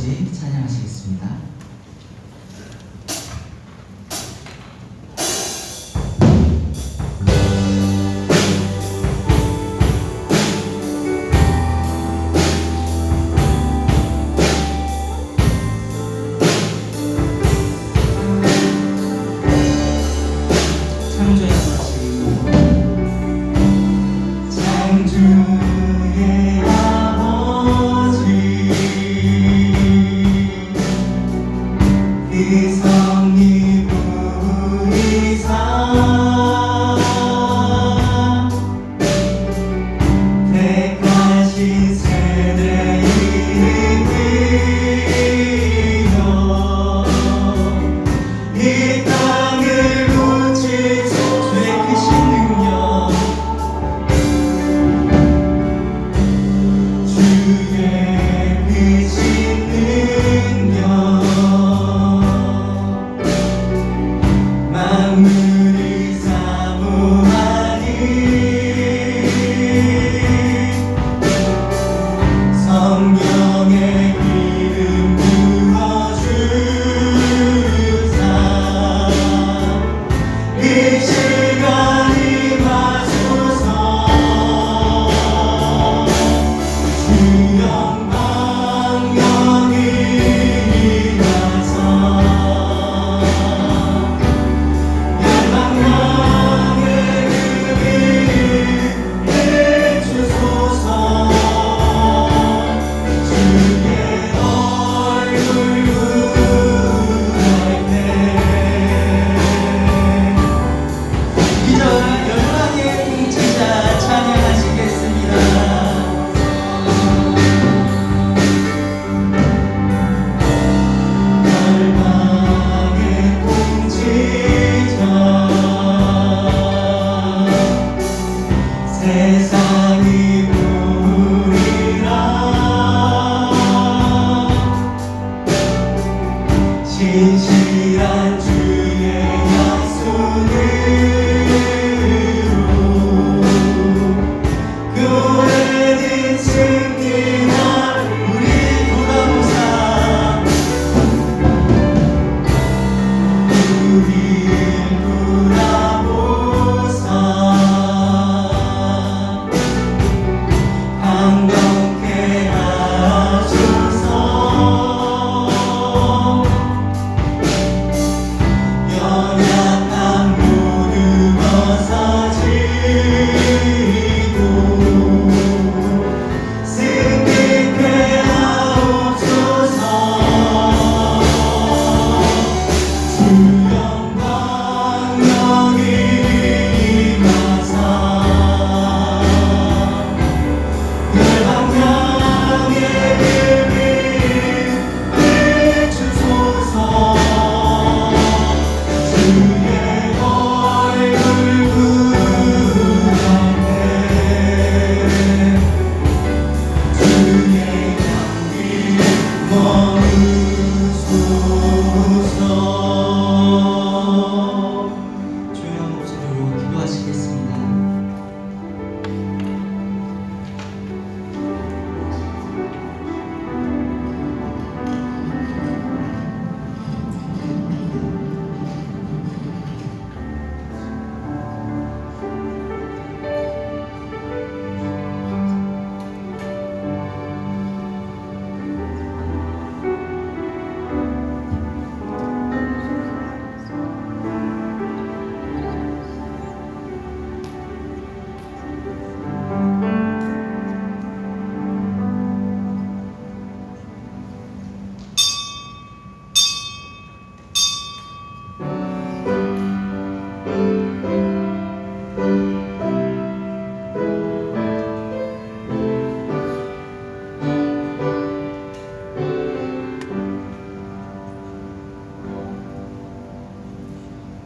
아버지 찬양하시겠습니다.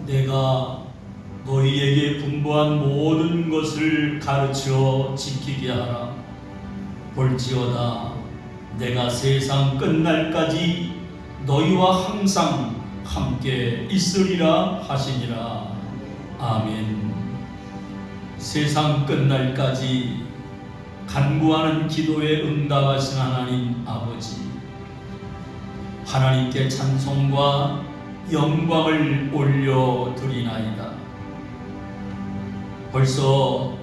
내가 너희에게 분부한 모든 것을 가르쳐 지키게 하라. 볼지어다 내가 세상 끝날까지 너희와 항상 함께 있으리라 하시니라. 아멘. 세상 하나님께 찬송과 영광을 올려드리나이다. 벌써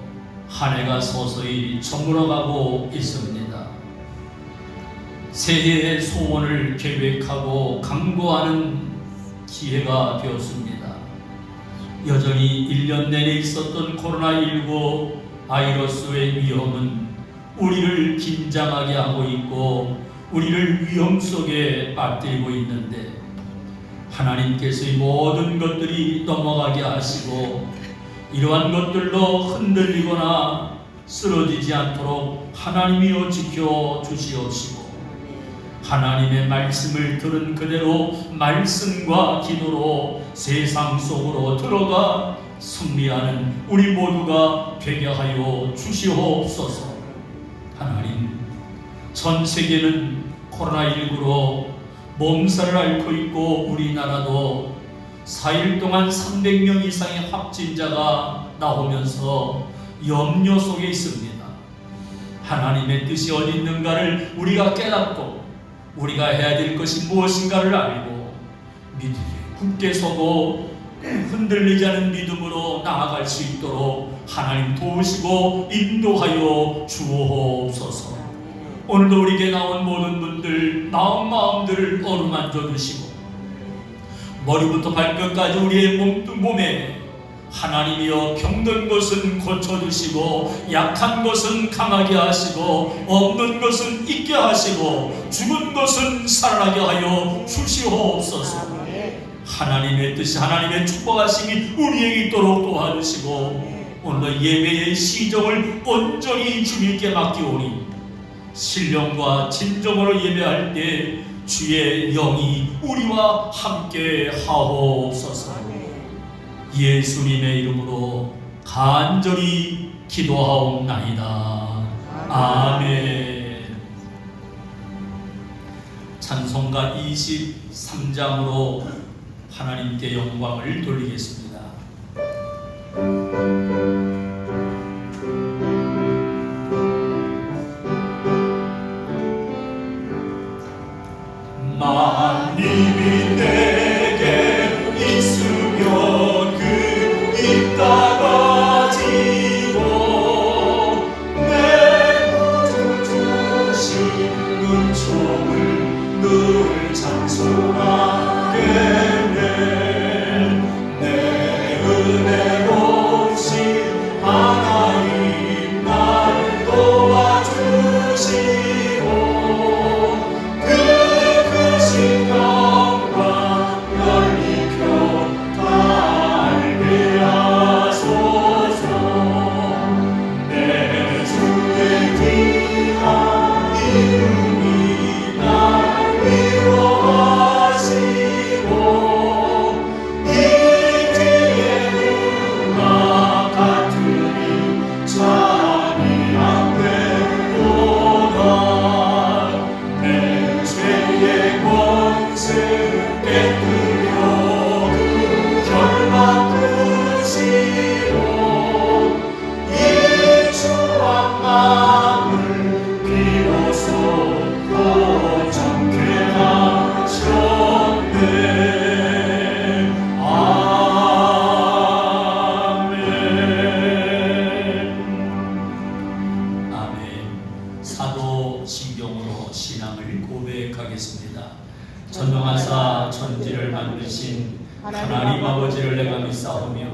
한 해가 서서히 저물어가고 있습니다. 새해의 소원을 계획하고 강구하는 기회가 되었습니다. 여전히 1년 내내 있었던 코로나19 바이러스의 위험은 우리를 긴장하게 하고 있고 우리를 위험 속에 빠뜨리고 있는데, 하나님께서 이 모든 것들이 넘어가게 하시고 이러한 것들로 흔들리거나 쓰러지지 않도록 하나님이여 지켜 주시옵시고, 하나님의 말씀을 들은 그대로 말씀과 기도로 세상 속으로 들어가 승리하는 우리 모두가 되게 하여 주시옵소서. 하나님, 전 세계는 코로나19로 몸살을 앓고 있고 우리나라도 4일 동안 300명 이상의 확진자가 나오면서 염려 속에 있습니다. 하나님의 뜻이 어디 있는가를 우리가 깨닫고 우리가 해야 될 것이 무엇인가를 알고 굳게 서고 흔들리지 않은 믿음으로 나아갈 수 있도록 하나님 도우시고 인도하여 주옵소서. 오늘도 우리에게 나온 모든 분들 마음들을 어루만져 주시고 머리부터 발끝까지 우리의 몸에 하나님이여 병든 것은 고쳐주시고 약한 것은 강하게 하시고 없는 것은 있게 하시고 죽은 것은 살아나게 하여 주시옵소서. 하나님의 뜻이 하나님의 축복하심이 우리에게 있도록 도와주시고 오늘 예배의 시정을 온전히 주님께 맡기오니 신령과 진정으로 예배할 때 주의 영이 우리와 함께 하옵소서. 예수님의 이름으로 간절히 기도하옵나이다. 아멘. 찬송가 23장으로 하나님께 영광을 돌리겠습니다. 만님이 내게 있으면 그 입다가 지고 내 구주 주신 은총을 늘 찬송하겠네. 내 은혜로우신 하나님 날 도와주시고 사도신경으로 신앙을 고백하겠습니다. 전능하사 천지를 만드신 하나님 아버지를 내가 믿사오며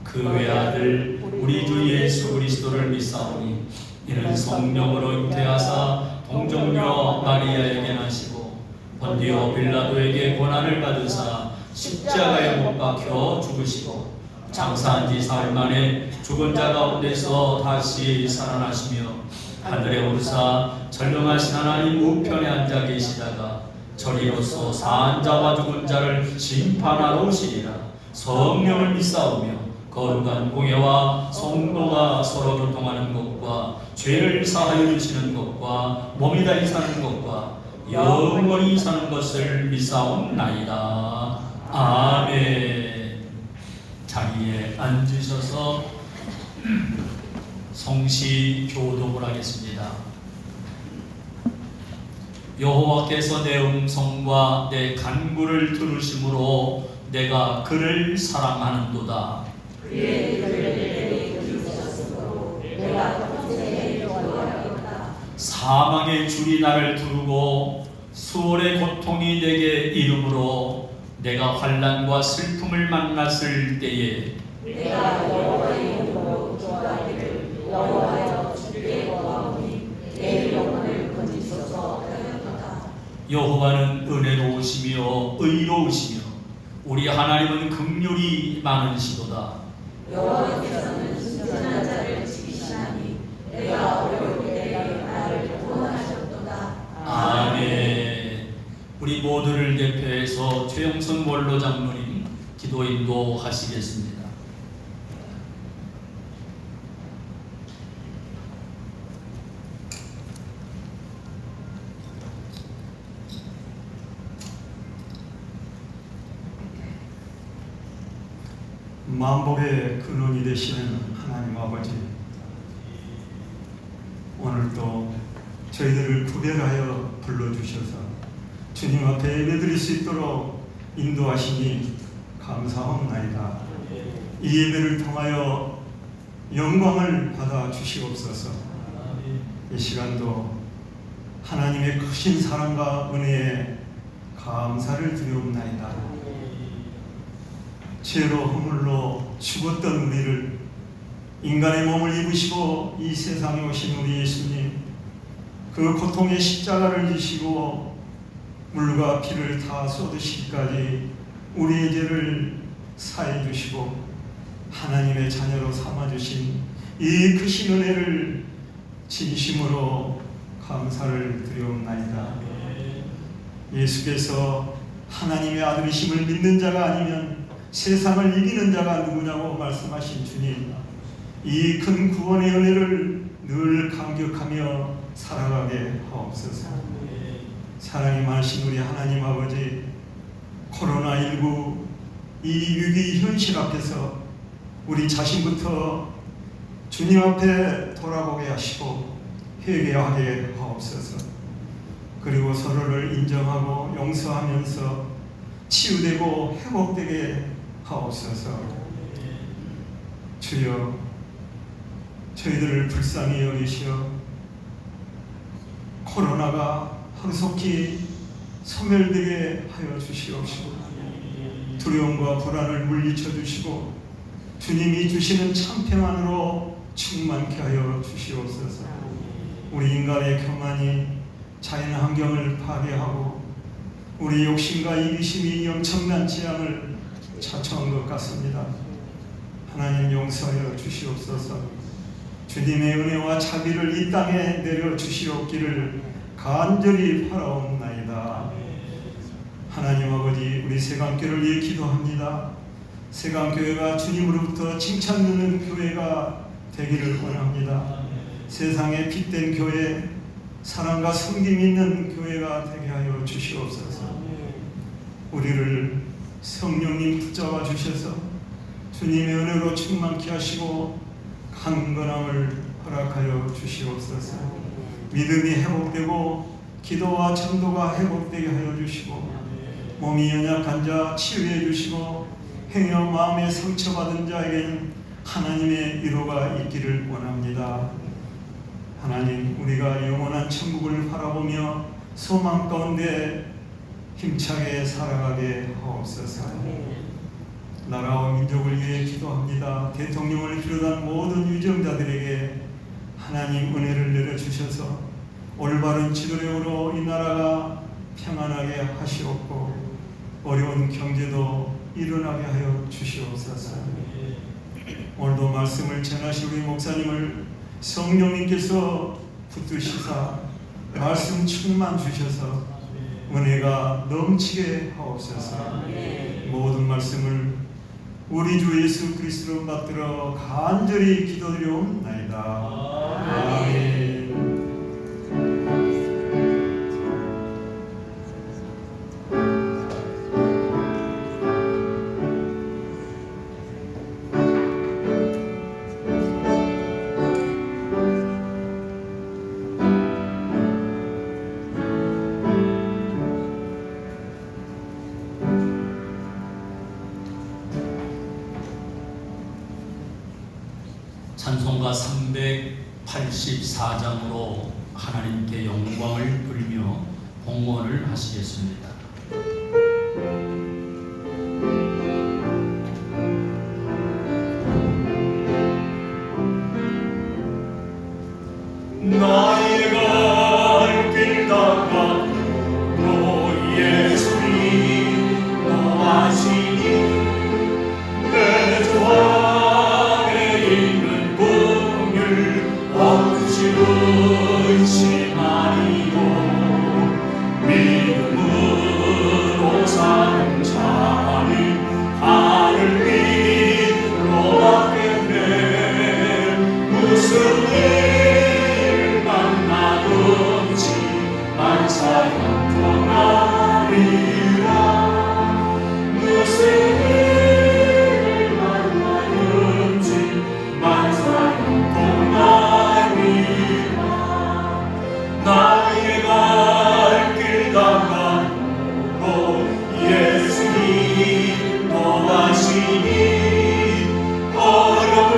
그 외아들 우리 주 예수 그리스도를 믿사오니 이는 성령으로 잉태하사 동정녀 마리아에게 나시고 본디오 빌라도에게 고난을 받으사 십자가에 못 박혀 죽으시고 장사한 지 사흘 만에 죽은 자 가운데서 다시 살아나시며 하늘에 오르사 전능하신 하나님 우편에 앉아 계시다가 저리로서 사한 자와 죽은 자를 심판하러 오시리라. 성령을 믿사오며 거룩한 공예와 성도가 서로 교통하는 것과 죄를 사하여 주시는 것과 몸이 다히 사는 것과 영원히 사는 것을 믿사옵나이다. 아멘. 자리에 앉으셔서 성시 교독을 하겠습니다. 여호와께서 내 음성과 내 간구를 들으심으로 내가 그를 사랑하는도다. 그의 이름을 내게 주셨으므로 내가 평생에 기도하리로다. 사망의 줄이 나를 두르고 수월의 고통이 내게 이름으로 내가 환난과 슬픔을 만났을 때에 내가 여호와의 이름으로 기도하기를 여호와여 주께 구하오니 내 영혼을 건지소서 하였도다. 여호와는 은혜로우시며 의로우시며 우리 하나님은 긍휼이 많으시도다. 여호와께서는 순전한 자를 지키시나니 내가 어려울 때에 나를 구원하셨도다. 아멘. 우리 모두를 대표해서 최영선 원로 장로님 기도 인도하시겠습니다. 만복의 근원이 되시는 하나님 아버지, 오늘도 저희들을 구별하여 불러주셔서 주님 앞에 예배드릴 수 있도록 인도하시니 감사합나이다. 이 예배를 통하여 영광을 받아 주시옵소서. 이 시간도 하나님의 크신 사랑과 은혜에 감사를 드리옵나이다. 죄로 허물로 죽었던 우리를 인간의 몸을 입으시고 이 세상에 오신 우리 예수님, 그 고통의 십자가를 지시고 물과 피를 다 쏟으시기까지 우리의 죄를 사해 주시고 하나님의 자녀로 삼아주신 이 크신 은혜를 진심으로 감사를 드리옵나이다. 예수께서 하나님의 아들이심을 믿는 자가 아니면 세상을 이기는 자가 누구냐고 말씀하신 주님, 이 큰 구원의 은혜를 늘 감격하며 살아가게 하옵소서. 사랑이 많으신 우리 하나님 아버지, 코로나19 이 위기 현실 앞에서 우리 자신부터 주님 앞에 돌아보게 하시고 회개하게 하옵소서. 그리고 서로를 인정하고 용서하면서 치유되고 회복되게 하옵소서. 주여, 저희들을 불쌍히 여기시어 코로나가 하루속히 소멸되게 하여 주시옵시고 두려움과 불안을 물리쳐 주시고 주님이 주시는 참평안으로 충만케 하여 주시옵소서. 우리 인간의 교만이 자연 환경을 파괴하고 우리 욕심과 이기심이 엄청난 재앙을 자초한 것 같습니다. 하나님 용서하여 주시옵소서. 주님의 은혜와 자비를 이 땅에 내려 주시옵기를 간절히 바라옵나이다. 하나님 아버지, 우리 세강교회를 위해 기도합니다. 세강교회가 주님으로부터 칭찬 듣는 교회가 되기를 원합니다. 세상에 핏된 교회, 사랑과 섬김 있는 교회가 되게 하여 주시옵소서. 우리를 성령님 붙잡아 주셔서 주님의 은혜로 충만케 하시고 강건함을 허락하여 주시옵소서. 믿음이 회복되고 기도와 전도가 회복되게 하여 주시고 몸이 연약한 자 치유해 주시고 행여 마음에 상처받은 자에게는 하나님의 위로가 있기를 원합니다. 하나님, 우리가 영원한 천국을 바라보며 소망 가운데 힘차게 살아가게 하옵소서. 나라와 민족을 위해 기도합니다. 대통령을 비롯한 모든 유정자들에게 하나님 은혜를 내려주셔서 올바른 지도력으로 이 나라가 평안하게 하시옵고 어려운 경제도 일어나게 하여 주시옵소서. 오늘도 말씀을 전하실 우리 목사님을 성령님께서 붙드시사 말씀 충만 주셔서 은혜가 넘치게 하옵소서. 모든 말씀을 우리 주 예수 그리스도로 받들어 간절히 기도드리옵나이다. 아멘. 찬송가 384장으로 하나님께 영광을 돌리며 봉헌을 하시겠습니다. 나의 갈 길 닦아 너 예수님 노하시니 내 주 안에 있는 긍휼 없이 의심하리요 믿음으로 사는 자는 하늘 위로 받겠네 무슨 일 만나든지 만사 형통하리라 무슨 일 만나든지 만사 형통하리라 나의 갈 길 닦아도 예수님 노하시니 어려움을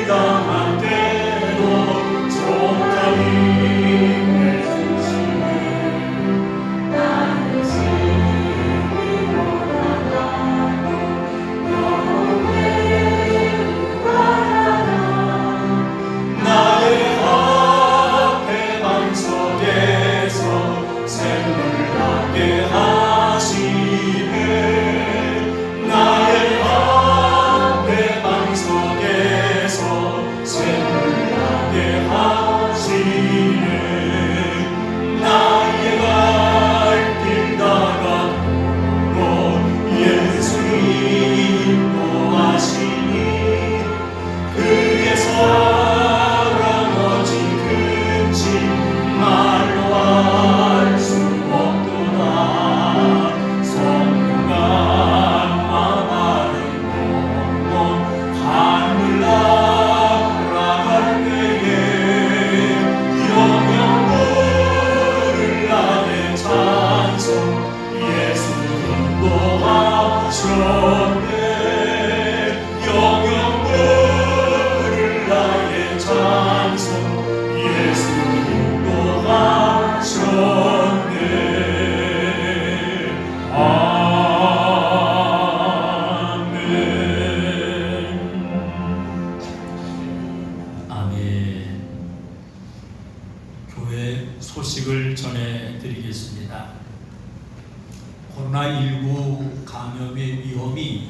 당할 때도 족하니 내주시네 나는 지금보다 영원히 바라라 나의 앞에 방석에서 샘물 나게 하시네 나의 앞에 방석에서 샘물 나게 하시네 나의 갈 길 다가도 예수님 노하시니 그의 사랑 어찌 큰지 말로 알 수 없도다 성령과 마른 영혼 하늘 날아갈 때에 영영을 나의 찬송 예수님 노하셨네 영영을 나의 찬송 예수님 노하셨네 아멘 아멘. 교회 소식을 전해드리겠습니다. 코로나19 감염의 위험이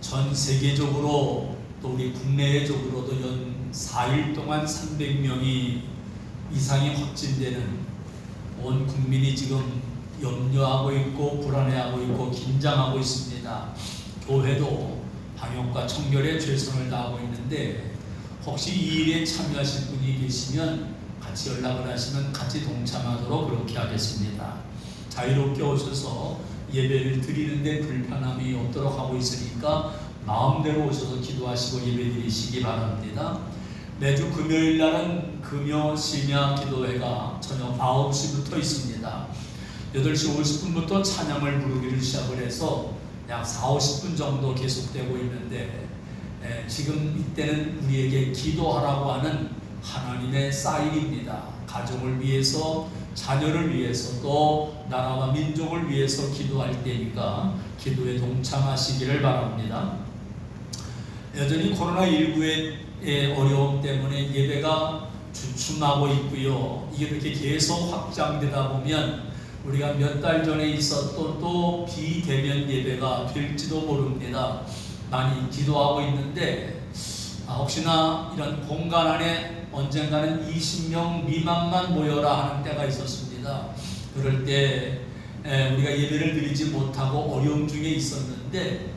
전 세계적으로 또 우리 국내적으로도 연 4일 동안 300명이 이상이 확진되는 온 국민이 지금 염려하고 있고 불안해하고 있고 긴장하고 있습니다. 교회도 방역과 청결에 최선을 다하고 있는데 혹시 이 일에 참여하실 분이 계시면 같이 연락을 하시면 같이 동참하도록 그렇게 하겠습니다. 자유롭게 오셔서 예배를 드리는데 불편함이 없도록 하고 있으니까 마음대로 오셔서 기도하시고 예배 드리시기 바랍니다. 매주 금요일 날은 금요 심야 기도회가 저녁 9시부터 있습니다. 8시 50분부터 찬양을 부르기를 시작을 해서 약 40-50분 정도 계속되고 있는데 지금 이때는 우리에게 기도하라고 하는 하나님의 사인입니다. 가정을 위해서, 자녀를 위해서, 또 나라와 민족을 위해서 기도할 때니까 기도에 동참하시기를 바랍니다. 여전히 코로나19의 어려움 때문에 예배가 주춤하고 있고요. 이게 이렇게 계속 확장되다 보면 우리가 몇 달 전에 있었던 또 비대면 예배가 될지도 모릅니다. 많이 기도하고 있는데 혹시나 이런 공간 안에 언젠가는 20명 미만만 모여라 하는 때가 있었습니다. 그럴 때 우리가 예배를 드리지 못하고 어려움 중에 있었는데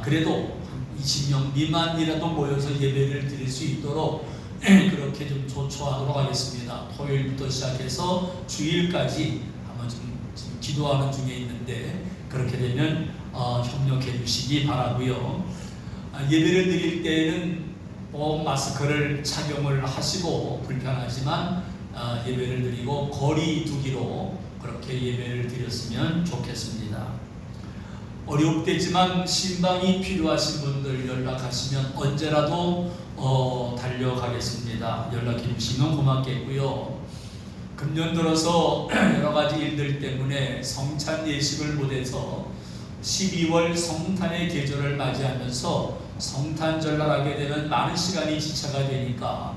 그래도 20명 미만이라도 모여서 예배를 드릴 수 있도록 그렇게 좀 조처하도록 하겠습니다. 토요일부터 시작해서 주일까지 한번 지금 기도하는 중에 있는데 그렇게 되면 협력해 주시기 바라고요. 예배를 드릴 때에는 꼭 마스크를 착용을 하시고 불편하지만 예배를 드리고 거리 두기로 그렇게 예배를 드렸으면 좋겠습니다. 어렵겠지만 신방이 필요하신 분들 연락하시면 언제라도 달려가겠습니다. 연락해 주시면 고맙겠고요. 금년 들어서 여러 가지 일들 때문에 성찬 예식을 못해서 12월 성탄의 계절을 맞이하면서 성탄절날 하게 되면 많은 시간이 지체가 되니까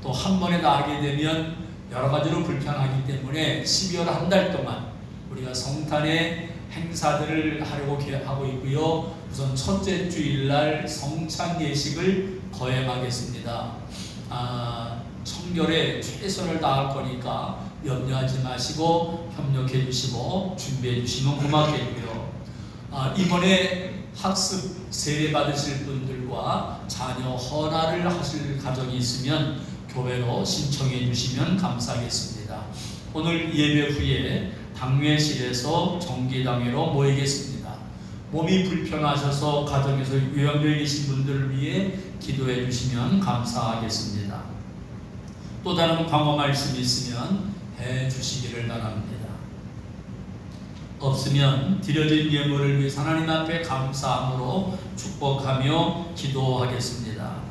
또 한 번에 다 하게 되면 여러 가지로 불편하기 때문에 12월 한 달 동안 우리가 성탄의 행사들을 하려고 계획하고 있고요. 우선 첫째 주일날 성찬 예식을 거행하겠습니다. 청결에 최선을 다할 거니까 염려하지 마시고 협력해 주시고 준비해 주시면 고맙겠고요. 이번에 학습 세례 받으실 분들과 자녀 헌화를 하실 가정이 있으면 교회로 신청해 주시면 감사하겠습니다. 오늘 예배 후에 당회실에서 정기당회로 모이겠습니다. 몸이 불편하셔서 가정에서 요양되어 계신 분들을 위해 기도해 주시면 감사하겠습니다. 또 다른 광고 말씀이 있으면 해 주시기를 바랍니다. 없으면 드려진 예물을 위해 하나님 앞에 감사함으로 축복하며 기도하겠습니다.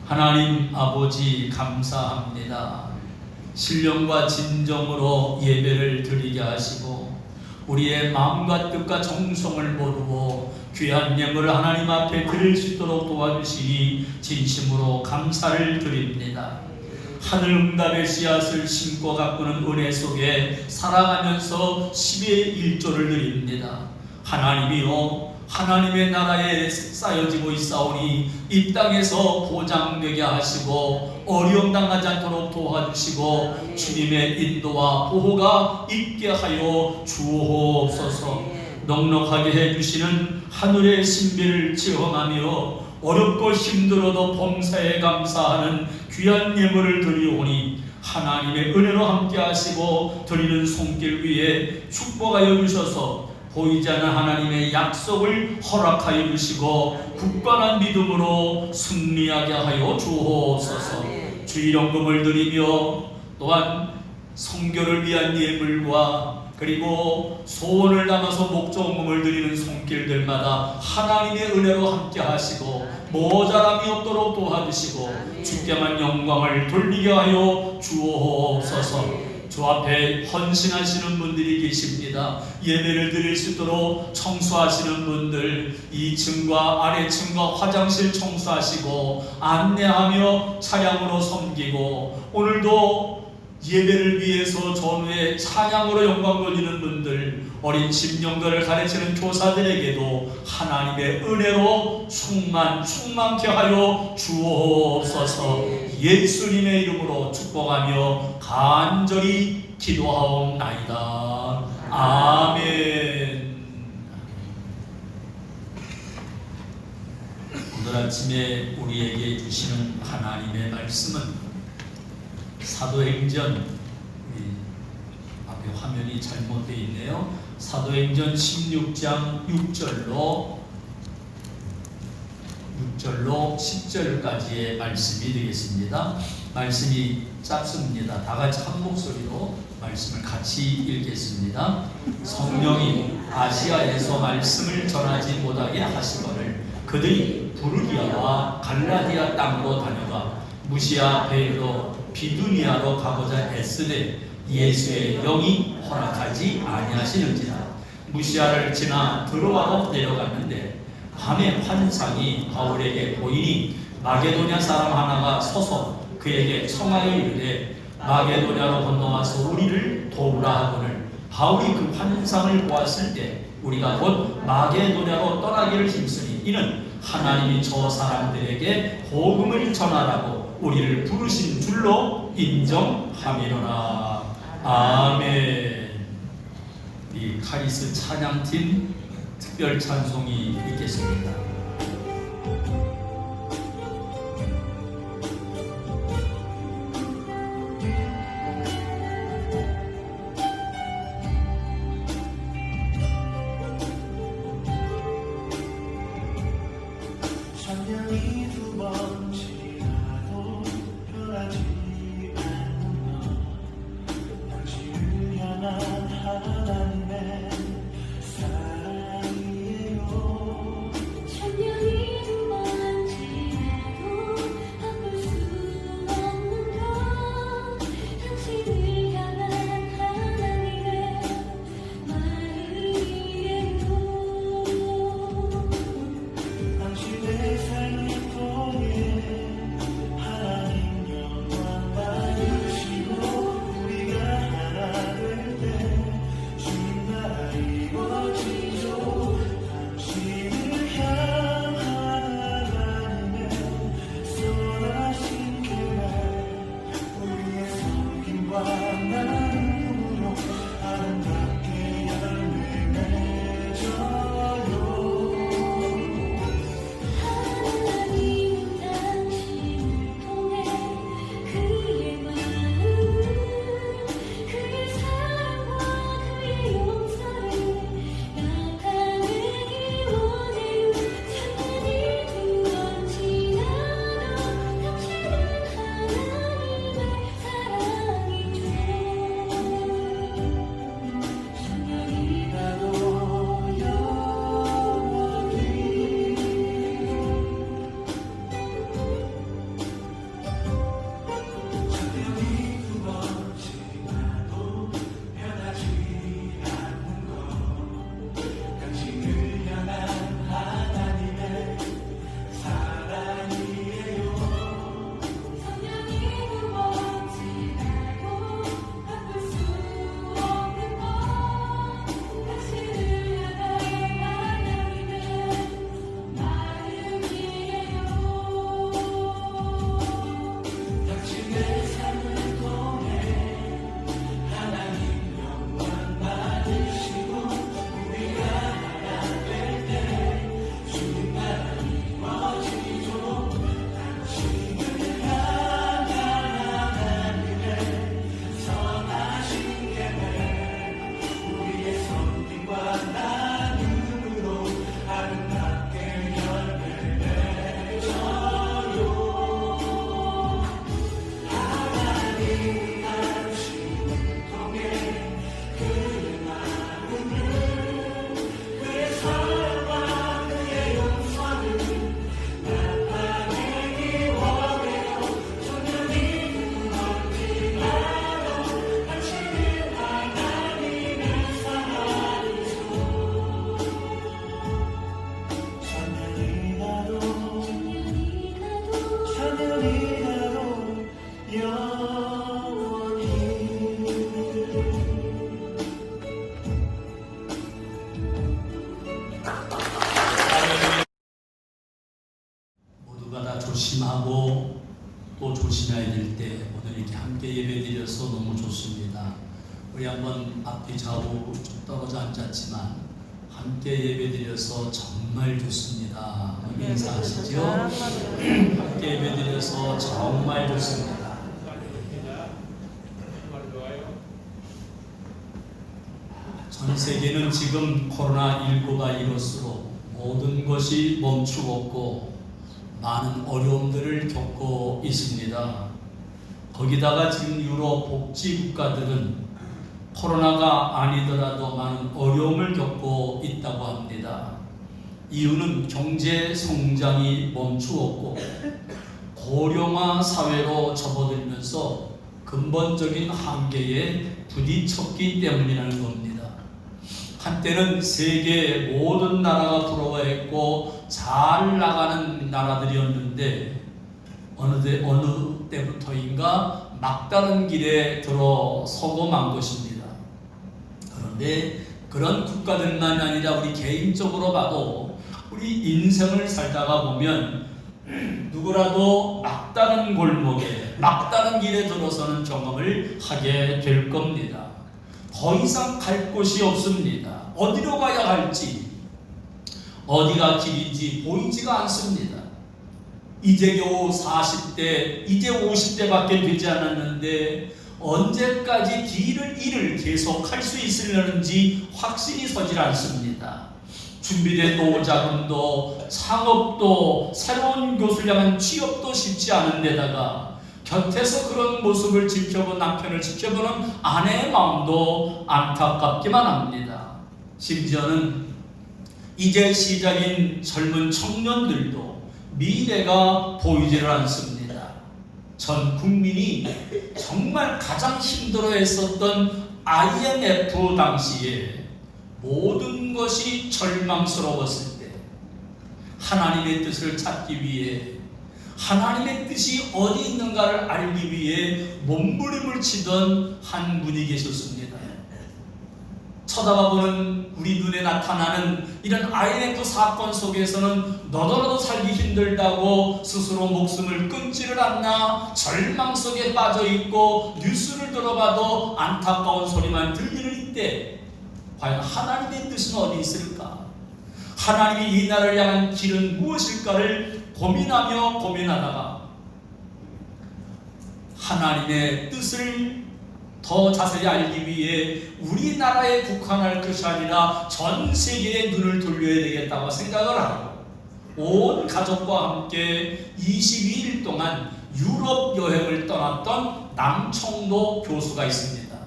하나님 아버지 감사합니다. 신령과 진정으로 예배를 드리게 하시고 우리의 마음과 뜻과 정성을 모두고 귀한 예물을 하나님 앞에 드릴 수 있도록 도와주시니 진심으로 감사를 드립니다. 하늘 응답의 씨앗을 심고 가꾸는 은혜 속에 살아가면서 10의 1조를 드립니다. 하나님이요 하나님의 나라에 쌓여지고 있사오니 이 땅에서 보장되게 하시고 어려움 당하지 않도록 도와주시고 주님의 인도와 보호가 있게 하여 주옵소서. 넉넉하게 해주시는 하늘의 신비를 체험하며 어렵고 힘들어도 범사에 감사하는 귀한 예물을 드리오니 하나님의 은혜로 함께 하시고 드리는 손길 위에 축복하여 주셔서 보이지 않는 하나님의 약속을 허락하여 주시고 굳건한 믿음으로 승리하게 하여 주옵소서. 주일연금을 드리며 또한 성교를 위한 예물과 그리고 소원을 담아서 목적금을 드리는 손길들마다 하나님의 은혜로 함께 하시고 모자람이 없도록 도와주시고 주께만 영광을 돌리게 하여 주옵소서. 주 앞에 헌신하시는 분들이 계십니다. 예배를 드릴 수 있도록 청소하시는 분들 2층과 아래층과 화장실 청소하시고 안내하며 차량으로 섬기고 오늘도 예배를 위해서 전후에 찬양으로 영광 돌리는 분들 어린 심령들을 가르치는 교사들에게도 하나님의 은혜로 충만케 하여 주옵소서. 예수님의 이름으로 축복하며 간절히 기도하옵나이다. 아멘. 오늘 아침에 우리에게 주시는 하나님의 말씀은 사도행전 앞에 화면이 잘못되어 있네요. 사도행전 16장 6절로 10절까지의 말씀이 되겠습니다. 말씀이 짧습니다. 다 같이 한 목소리로 말씀을 같이 읽겠습니다. 성령이 아시아에서 말씀을 전하지 못하게 하시거늘 그들이 부르기아와 갈라디아 땅으로 다녀가 무시아 베드로 비두니아로 가고자 애쓰되 예수의 영이 허락하지 아니하시는지라. 무시아를 지나 드로아로 내려갔는데 밤에 환상이 바울에게 보이니 마게도냐 사람 하나가 서서 그에게 청하여 이르되 마게도냐로 건너와서 우리를 도우라 하거늘 바울이 그 환상을 보았을 때 우리가 곧 마게도냐로 떠나기를 힘쓰니 이는 하나님이 저 사람들에게 복음을 전하라고 우리를 부르신 줄로 인정함이로라. 아멘. 이 카리스 찬양팀 특별 찬송이 있겠습니다. 하나님의 사랑이에요. 조심하고 또 조심해야 될 때 오늘 이렇게 함께 예배드려서 너무 좋습니다. 우리 한번 앞뒤 좌우 좀 떨어져 앉았지만 함께 예배드려서 정말 좋습니다. 인사하시죠? 함께 예배드려서 정말 좋습니다. 전 세계는 지금 코로나19 바이러스로 모든 것이 멈추었고 많은 어려움들을 겪고 있습니다. 거기다가 지금 유럽 복지 국가들은 코로나가 아니더라도 많은 어려움을 겪고 있다고 합니다. 이유는 경제 성장이 멈추었고 고령화 사회로 접어들면서 근본적인 한계에 부딪혔기 때문이라는 겁니다. 한때는 세계 모든 나라가 부러워했고 잘 나가는 나라들이었는데 어느 때부터인가 막다른 길에 들어서고 만 것입니다. 그런데 그런 국가들만 아니라 우리 개인적으로 봐도 우리 인생을 살다가 보면 누구라도 막다른 골목에 막다른 길에 들어서는 경험을 하게 될 겁니다. 더 이상 갈 곳이 없습니다. 어디로 가야 할지, 어디가 길인지 보이지가 않습니다. 이제 겨우 40대, 이제 50대밖에 되지 않았는데 언제까지 일을 계속 할 수 있으려는지 확신이 서질 않습니다. 준비된 노자금도 창업도 새로운 교수를 향한 취업도 쉽지 않은 데다가 곁에서 그런 모습을 지켜본 남편을 지켜보는 아내의 마음도 안타깝기만 합니다. 심지어는 이제 시작인 젊은 청년들도 미래가 보이지를 않습니다. 전 국민이 정말 가장 힘들어했었던 IMF 당시에 모든 것이 절망스러웠을 때 하나님의 뜻을 찾기 위해 하나님의 뜻이 어디 있는가를 알기 위해 몸부림을 치던 한 분이 계셨습니다. 쳐다보는 우리 눈에 나타나는 이런 IMF 사건 속에서는 너더라도 살기 힘들다고 스스로 목숨을 끊지를 않나 절망 속에 빠져있고 뉴스를 들어봐도 안타까운 소리만 들리는 이때 과연 하나님의 뜻은 어디 있을까? 하나님이 이 나라를 향한 길은 무엇일까를 고민하다가 하나님의 뜻을 더 자세히 알기 위해 우리나라에 국한할 것이 아니라 전 세계에 눈을 돌려야 되겠다고 생각을 하고 온 가족과 함께 22일 동안 유럽 여행을 떠났던 남청도 교수가 있습니다.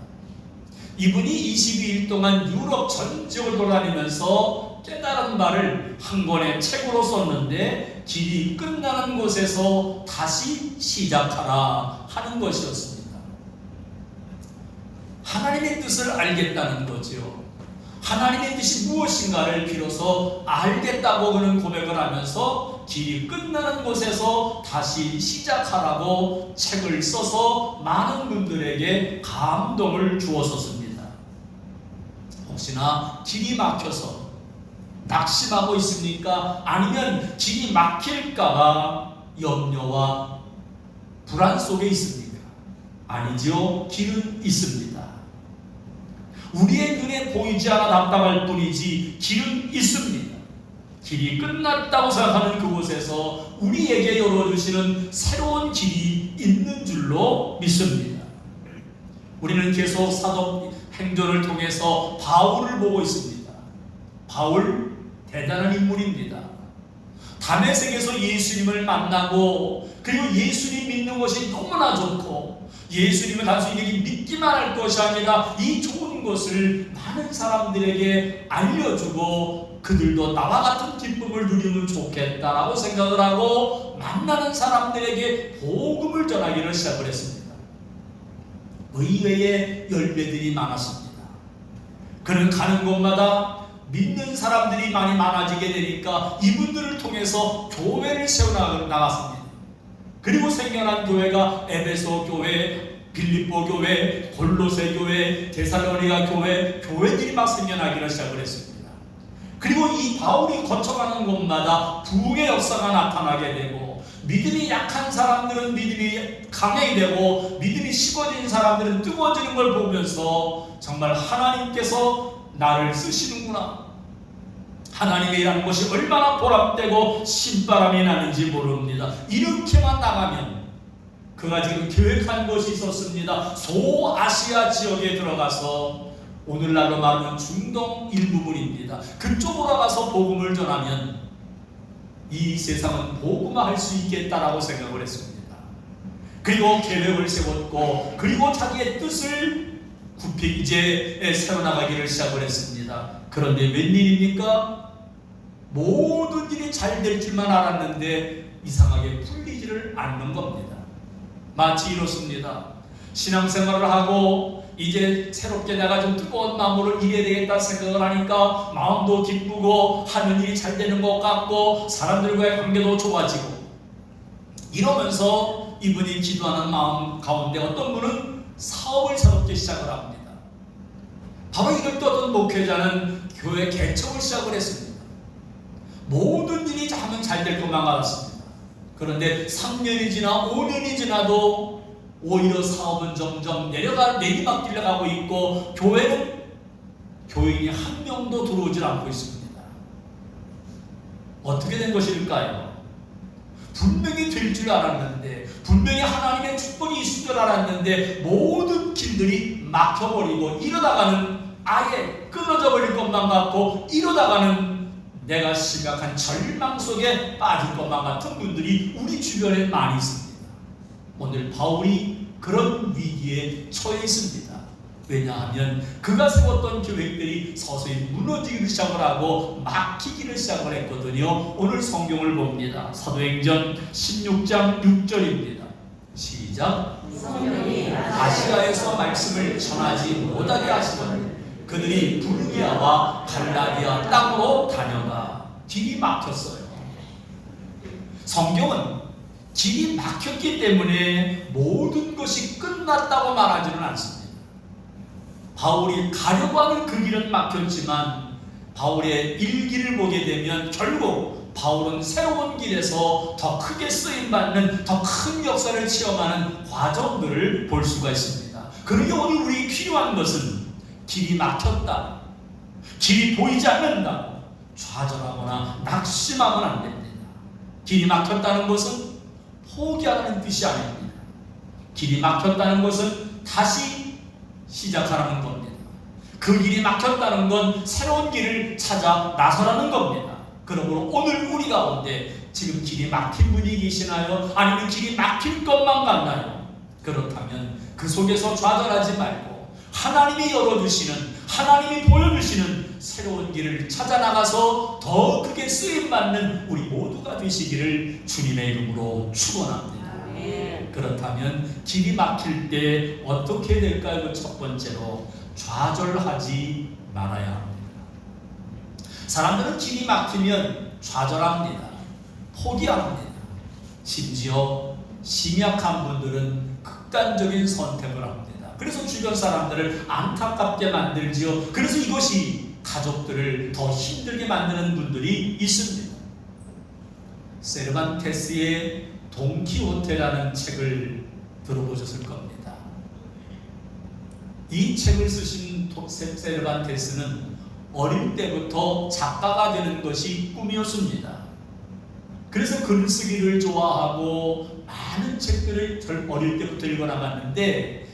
이분이 22일 동안 유럽 전 지역을 돌아다니면서 깨달은 바를 한 권의 책으로 썼는데 길이 끝나는 곳에서 다시 시작하라 하는 것이었습니다. 하나님의 뜻을 알겠다는 거죠. 하나님의 뜻이 무엇인가를 비로소 알겠다고 그는 고백을 하면서 길이 끝나는 곳에서 다시 시작하라고 책을 써서 많은 분들에게 감동을 주었었습니다. 혹시나 길이 막혀서 낙심하고 있습니까? 아니면 길이 막힐까봐 염려와 불안 속에 있습니까? 아니죠. 길은 있습니다. 우리의 눈에 보이지 않아 답답할 뿐이지 길은 있습니다. 길이 끝났다고 생각하는 그곳에서 우리에게 열어주시는 새로운 길이 있는 줄로 믿습니다. 우리는 계속 사도행전을 통해서 바울을 보고 있습니다. 바울 대단한 인물입니다. 다메섹에서 예수님을 만나고 그리고 예수님 믿는 것이 너무나 좋고 예수님을 단순히 믿기만 할 것이 아니라 이 좋은 것을 많은 사람들에게 알려주고 그들도 나와 같은 기쁨을 누리면 좋겠다라고 생각을 하고 만나는 사람들에게 복음을 전하기를 시작을 했습니다. 의외의 열매들이 많았습니다. 그는 가는 곳마다 믿는 사람들이 많이 많아지게 되니까 이분들을 통해서 교회를 세워나갔습니다. 그리고 생겨난 교회가 에베소 교회, 빌립보 교회, 골로새 교회, 데살로니가 교회, 교회들이 막 생겨나기를 시작을 했습니다. 그리고 이 바울이 거쳐가는 곳마다 부흥의 역사가 나타나게 되고 믿음이 약한 사람들은 믿음이 강하게 되고 믿음이 식어진 사람들은 뜨거워지는 걸 보면서 정말 하나님께서 나를 쓰시는구나, 하나님의 일하는 것이 얼마나 보람되고 신바람이 나는지 모릅니다. 이렇게만 나가면, 그가 지금 계획한 것이 있었습니다. 소아시아 지역에 들어가서, 오늘날로 말하면 중동 일부분입니다. 그쪽으로 가서 복음을 전하면 이 세상은 복음화할 수 있겠다라고 생각을 했습니다. 그리고 계획을 세웠고, 그리고 자기의 뜻을 이제 세워나가기를 시작을 했습니다. 그런데 웬일입니까? 모든 일이 잘 될 줄만 알았는데 이상하게 풀리지를 않는 겁니다. 마치 이렇습니다. 신앙생활을 하고 이제 새롭게 내가 좀 뜨거운 마음으로 일해야 되겠다 생각을 하니까 마음도 기쁘고 하는 일이 잘 되는 것 같고 사람들과의 관계도 좋아지고, 이러면서 이분이 기도하는 마음 가운데 어떤 분은 사업을 새롭게 시작을 합니다. 바로 이럴 때 어떤 목회자는 교회 개척을 시작을 했습니다. 모든 일이 하면 잘 될 것만 같았습니다. 그런데 3년이 지나 5년이 지나도 오히려 사업은 점점 내리막길로 가고 있고, 교회는 교인이 한 명도 들어오질 않고 있습니다. 어떻게 된 것일까요? 분명히 될 줄 알았는데, 분명히 하나님의 축복이 있을 줄 알았는데 모든 길들이 막혀버리고, 이러다가는 아예 끊어져 버릴 것만 같고, 이러다가는 내가 심각한 절망 속에 빠질 것만 같은 분들이 우리 주변에 많이 있습니다. 오늘 바울이 그런 위기에 처해 있습니다. 왜냐하면 그가 세웠던 계획들이 서서히 무너지기 시작을 하고 막히기를 시작을 했거든요. 오늘 성경을 봅니다. 사도행전 16장 6절입니다. 시작. 성령이 아시아에서 말씀을 전하지 못하게 하시더니 그들이 부르기아와 갈라디아 땅으로 다녀가. 길이 막혔어요. 성경은 길이 막혔기 때문에 모든 것이 끝났다고 말하지는 않습니다. 바울이 가려고 하는 그 길은 막혔지만 바울의 일기를 보게 되면 결국 바울은 새로운 길에서 더 크게 쓰임받는, 더 큰 역사를 체험하는 과정들을 볼 수가 있습니다. 그러니 오늘 우리에게 필요한 것은 길이 막혔다, 길이 보이지 않는다, 좌절하거나 낙심하면 안 됩니다. 길이 막혔다는 것은 포기하라는 뜻이 아닙니다. 길이 막혔다는 것은 다시 시작하라는 겁니다. 그 길이 막혔다는 건 새로운 길을 찾아 나서라는 겁니다. 그러므로 오늘 우리 가운데 지금 길이 막힌 분이 계시나요? 아니면 길이 막힐 것만 같나요? 그렇다면 그 속에서 좌절하지 말고 하나님이 열어주시는, 하나님이 보여주시는 새로운 길을 찾아 나가서 더 크게 쓰임받는 우리 모두가 되시기를 주님의 이름으로 축원합니다. 그렇다면 길이 막힐 때 어떻게 될까요? 첫 번째로 좌절하지 말아야 합니다. 사람들은 길이 막히면 좌절합니다. 포기합니다. 심지어 심약한 분들은 극단적인 선택을 합니다. 그래서 주변 사람들을 안타깝게 만들지요. 그래서 이것이 가족들을 더 힘들게 만드는 분들이 있습니다. 세르반테스의 돈키호테라는 책을 들어보셨을 겁니다. 이 책을 쓰신 세르반테스는 어릴 때부터 작가가 되는 것이 꿈이었습니다. 그래서 글 쓰기를 좋아하고 많은 책들을 어릴 때부터 읽어나갔는데,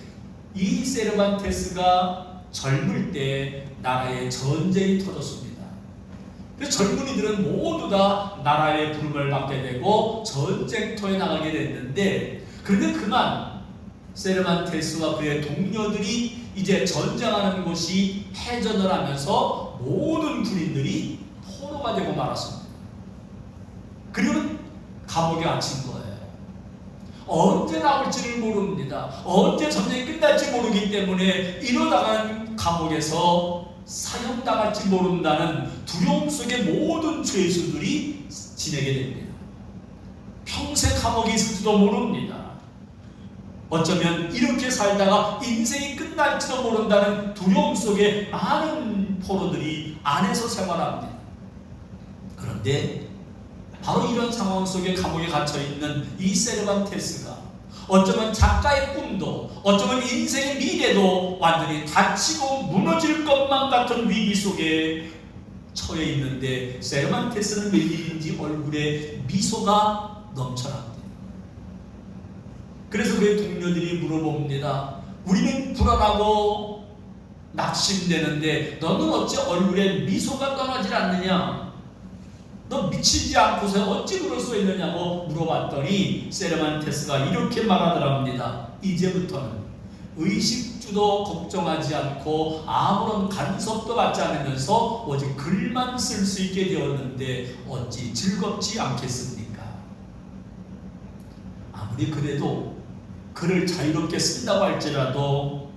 이 세르반테스가 젊을 때 나라에 전쟁이 터졌습니다. 그래서 젊은이들은 모두 다 나라의 부름을 받게 되고 전쟁터에 나가게 됐는데, 그런데 그만 세르반테스와 그의 동료들이 이제 전쟁하는 곳이 패전을 하면서 모든 군인들이 포로가 되고 말았습니다. 그리고 감옥에 갇힌 거예요. 언제 나올지를 모릅니다. 언제 전쟁이 끝날지 모르기 때문에 이러다가는 감옥에서 사형당할지 모른다는 두려움 속에 모든 죄수들이 지내게 됩니다. 평생 감옥에 있을지도 모릅니다. 어쩌면 이렇게 살다가 인생이 끝날지도 모른다는 두려움 속에 많은 포로들이 안에서 생활합니다. 그런데 바로 이런 상황 속에 감옥에 갇혀있는 이 세르반테스가 어쩌면 작가의 꿈도 어쩌면 인생의 미래도 완전히 닫히고 무너질 것만 같은 위기 속에 처해 있는데 세르반테스는 웬일인지 얼굴에 미소가 넘쳐납니다. 그래서 그의 동료들이 물어봅니다. 우리는 불안하고 낙심되는데 너는 어찌 얼굴에 미소가 떠나질 않느냐? 너 미치지 않고서 어찌 그럴 수 있느냐고 물어봤더니 세르반테스가 이렇게 말하더랍니다. 이제부터는 의식주도 걱정하지 않고 아무런 간섭도 받지 않으면서 오직 글만 쓸 수 있게 되었는데 어찌 즐겁지 않겠습니까? 아무리 그래도 글을 자유롭게 쓴다고 할지라도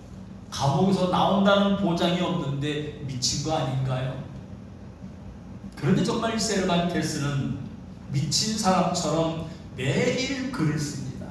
감옥에서 나온다는 보장이 없는데 미친 거 아닌가요? 그런데 정말 세르반테스는 미친 사람처럼 매일 글을 씁니다.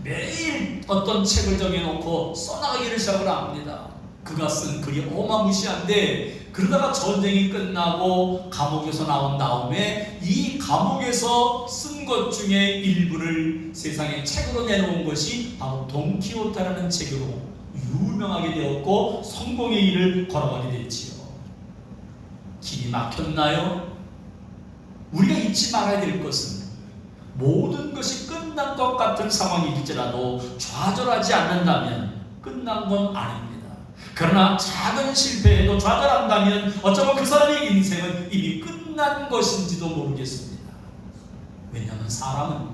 매일 어떤 책을 정해놓고 써나가기를 시작을 합니다. 그가 쓴 글이 어마무시한데 그러다가 전쟁이 끝나고 감옥에서 나온 다음에 이 감옥에서 쓴 것 중에 일부를 세상에 책으로 내놓은 것이 바로 돈키호테라는 책으로 유명하게 되었고 성공의 길을 걸어가게 됐지요. 길이 막혔나요? 우리가 잊지 말아야 될 것은 모든 것이 끝난 것 같은 상황일지라도 좌절하지 않는다면 끝난 건 아닙니다. 그러나 작은 실패에도 좌절한다면 어쩌면 그 사람의 인생은 이미 끝난 것인지도 모르겠습니다. 왜냐하면 사람은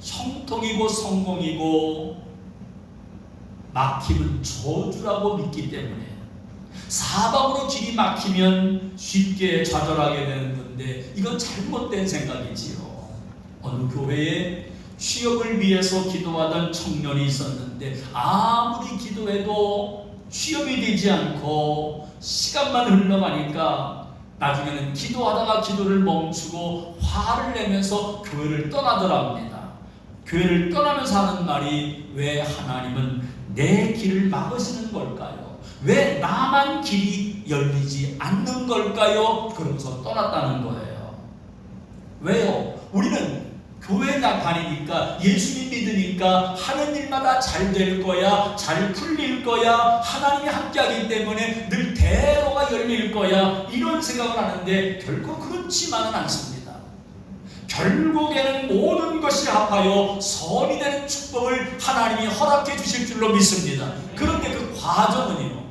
형통이고 성공이고 막힘은 저주라고 믿기 때문에 사방으로 길이 막히면 쉽게 좌절하게 되는 건데 이건 잘못된 생각이지요. 어느 교회에 취업을 위해서 기도하던 청년이 있었는데 아무리 기도해도 취업이 되지 않고 시간만 흘러가니까 나중에는 기도하다가 기도를 멈추고 화를 내면서 교회를 떠나더랍니다. 교회를 떠나면서 하는 말이 왜 하나님은 내 길을 막으시는 걸까요? 왜 나만 길이 열리지 않는 걸까요? 그러면서 떠났다는 거예요. 왜요? 우리는 교회 다니니까 예수님 믿으니까 하는 일마다 잘 될 거야, 잘 풀릴 거야, 하나님이 함께하기 때문에 늘 대로가 열릴 거야 이런 생각을 하는데 결코 그렇지만은 않습니다. 결국에는 모든 것이 합하여 선이 되는 축복을 하나님이 허락해 주실 줄로 믿습니다. 그런데 그 과정은요,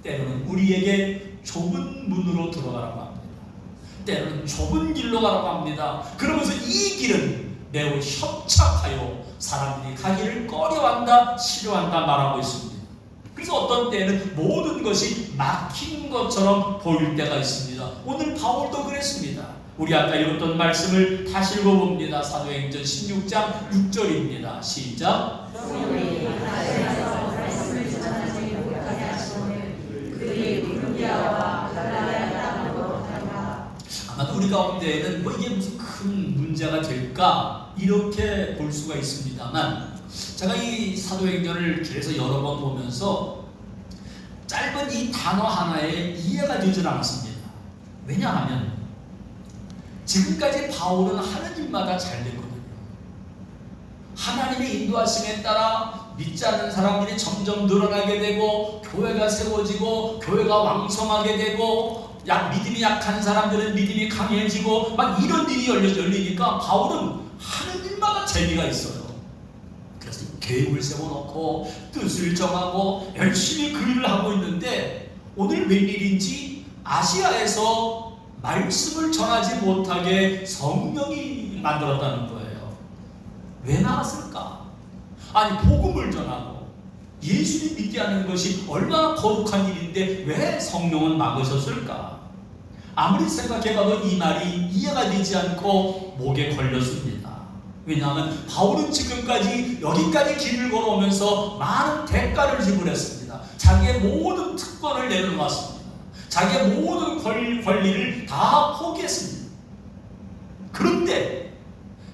때로는 우리에게 좁은 문으로 들어가라고 합니다. 때로는 좁은 길로 가라고 합니다. 그러면서 이 길은 매우 협착하여 사람들이 가기를 꺼려한다, 싫어한다 말하고 있습니다. 그래서 어떤 때는 모든 것이 막힌 것처럼 보일 때가 있습니다. 오늘 바울도 그랬습니다. 우리 아까 읽었던 말씀을 다시 읽어봅니다. 사도행전 16장 6절입니다. 시작. 아마도 우리 가운데에는 뭐 이게 무슨 큰 문제가 될까 이렇게 볼 수가 있습니다만 제가 이 사도행전을 길에서 여러 번 보면서 짧은 이 단어 하나에 이해가 되질 않았습니다. 왜냐하면 지금까지 바울은 하는 일마다 잘 됐거든요. 하나님의 인도하심에 따라 믿지 않는 사람들이 점점 늘어나게 되고 교회가 세워지고 교회가 왕성하게 되고 믿음이 약한 사람들은 믿음이 강해지고 막 이런 일이 열리니까 바울은 하는 일마다 재미가 있어요. 그래서 계획을 세워놓고 뜻을 정하고 열심히 그 일을 하고 있는데 오늘 웬일인지 아시아에서 말씀을 전하지 못하게 성령이 만들었다는 거예요. 왜 나갔을까? 아니 복음을 전하고 예수님 믿게 하는 것이 얼마나 거룩한 일인데 왜 성령은 막으셨을까? 아무리 생각해봐도 이 말이 이해가 되지 않고 목에 걸렸습니다. 왜냐하면 바울은 지금까지 여기까지 길을 걸어오면서 많은 대가를 지불했습니다. 자기의 모든 특권을 내려놓았습니다. 자기의 모든 권리를 다 포기했습니다. 그런데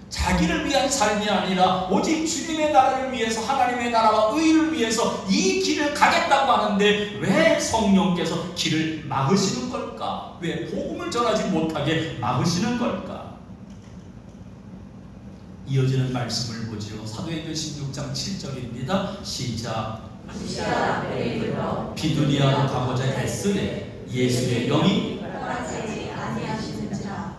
자기를 위한 삶이 아니라 오직 주님의 나라를 위해서 하나님의 나라와 의를 위해서 이 길을 가겠다고 하는데 왜 성령께서 길을 막으시는 걸까? 왜 복음을 전하지 못하게 막으시는 걸까? 이어지는 말씀을 보지요. 사도행전 16장 7절입니다. 시작. 루시아 앞에 이르러 비두니아로 가고자 했으되 예수의 영이 허락하지 아니하시는지라.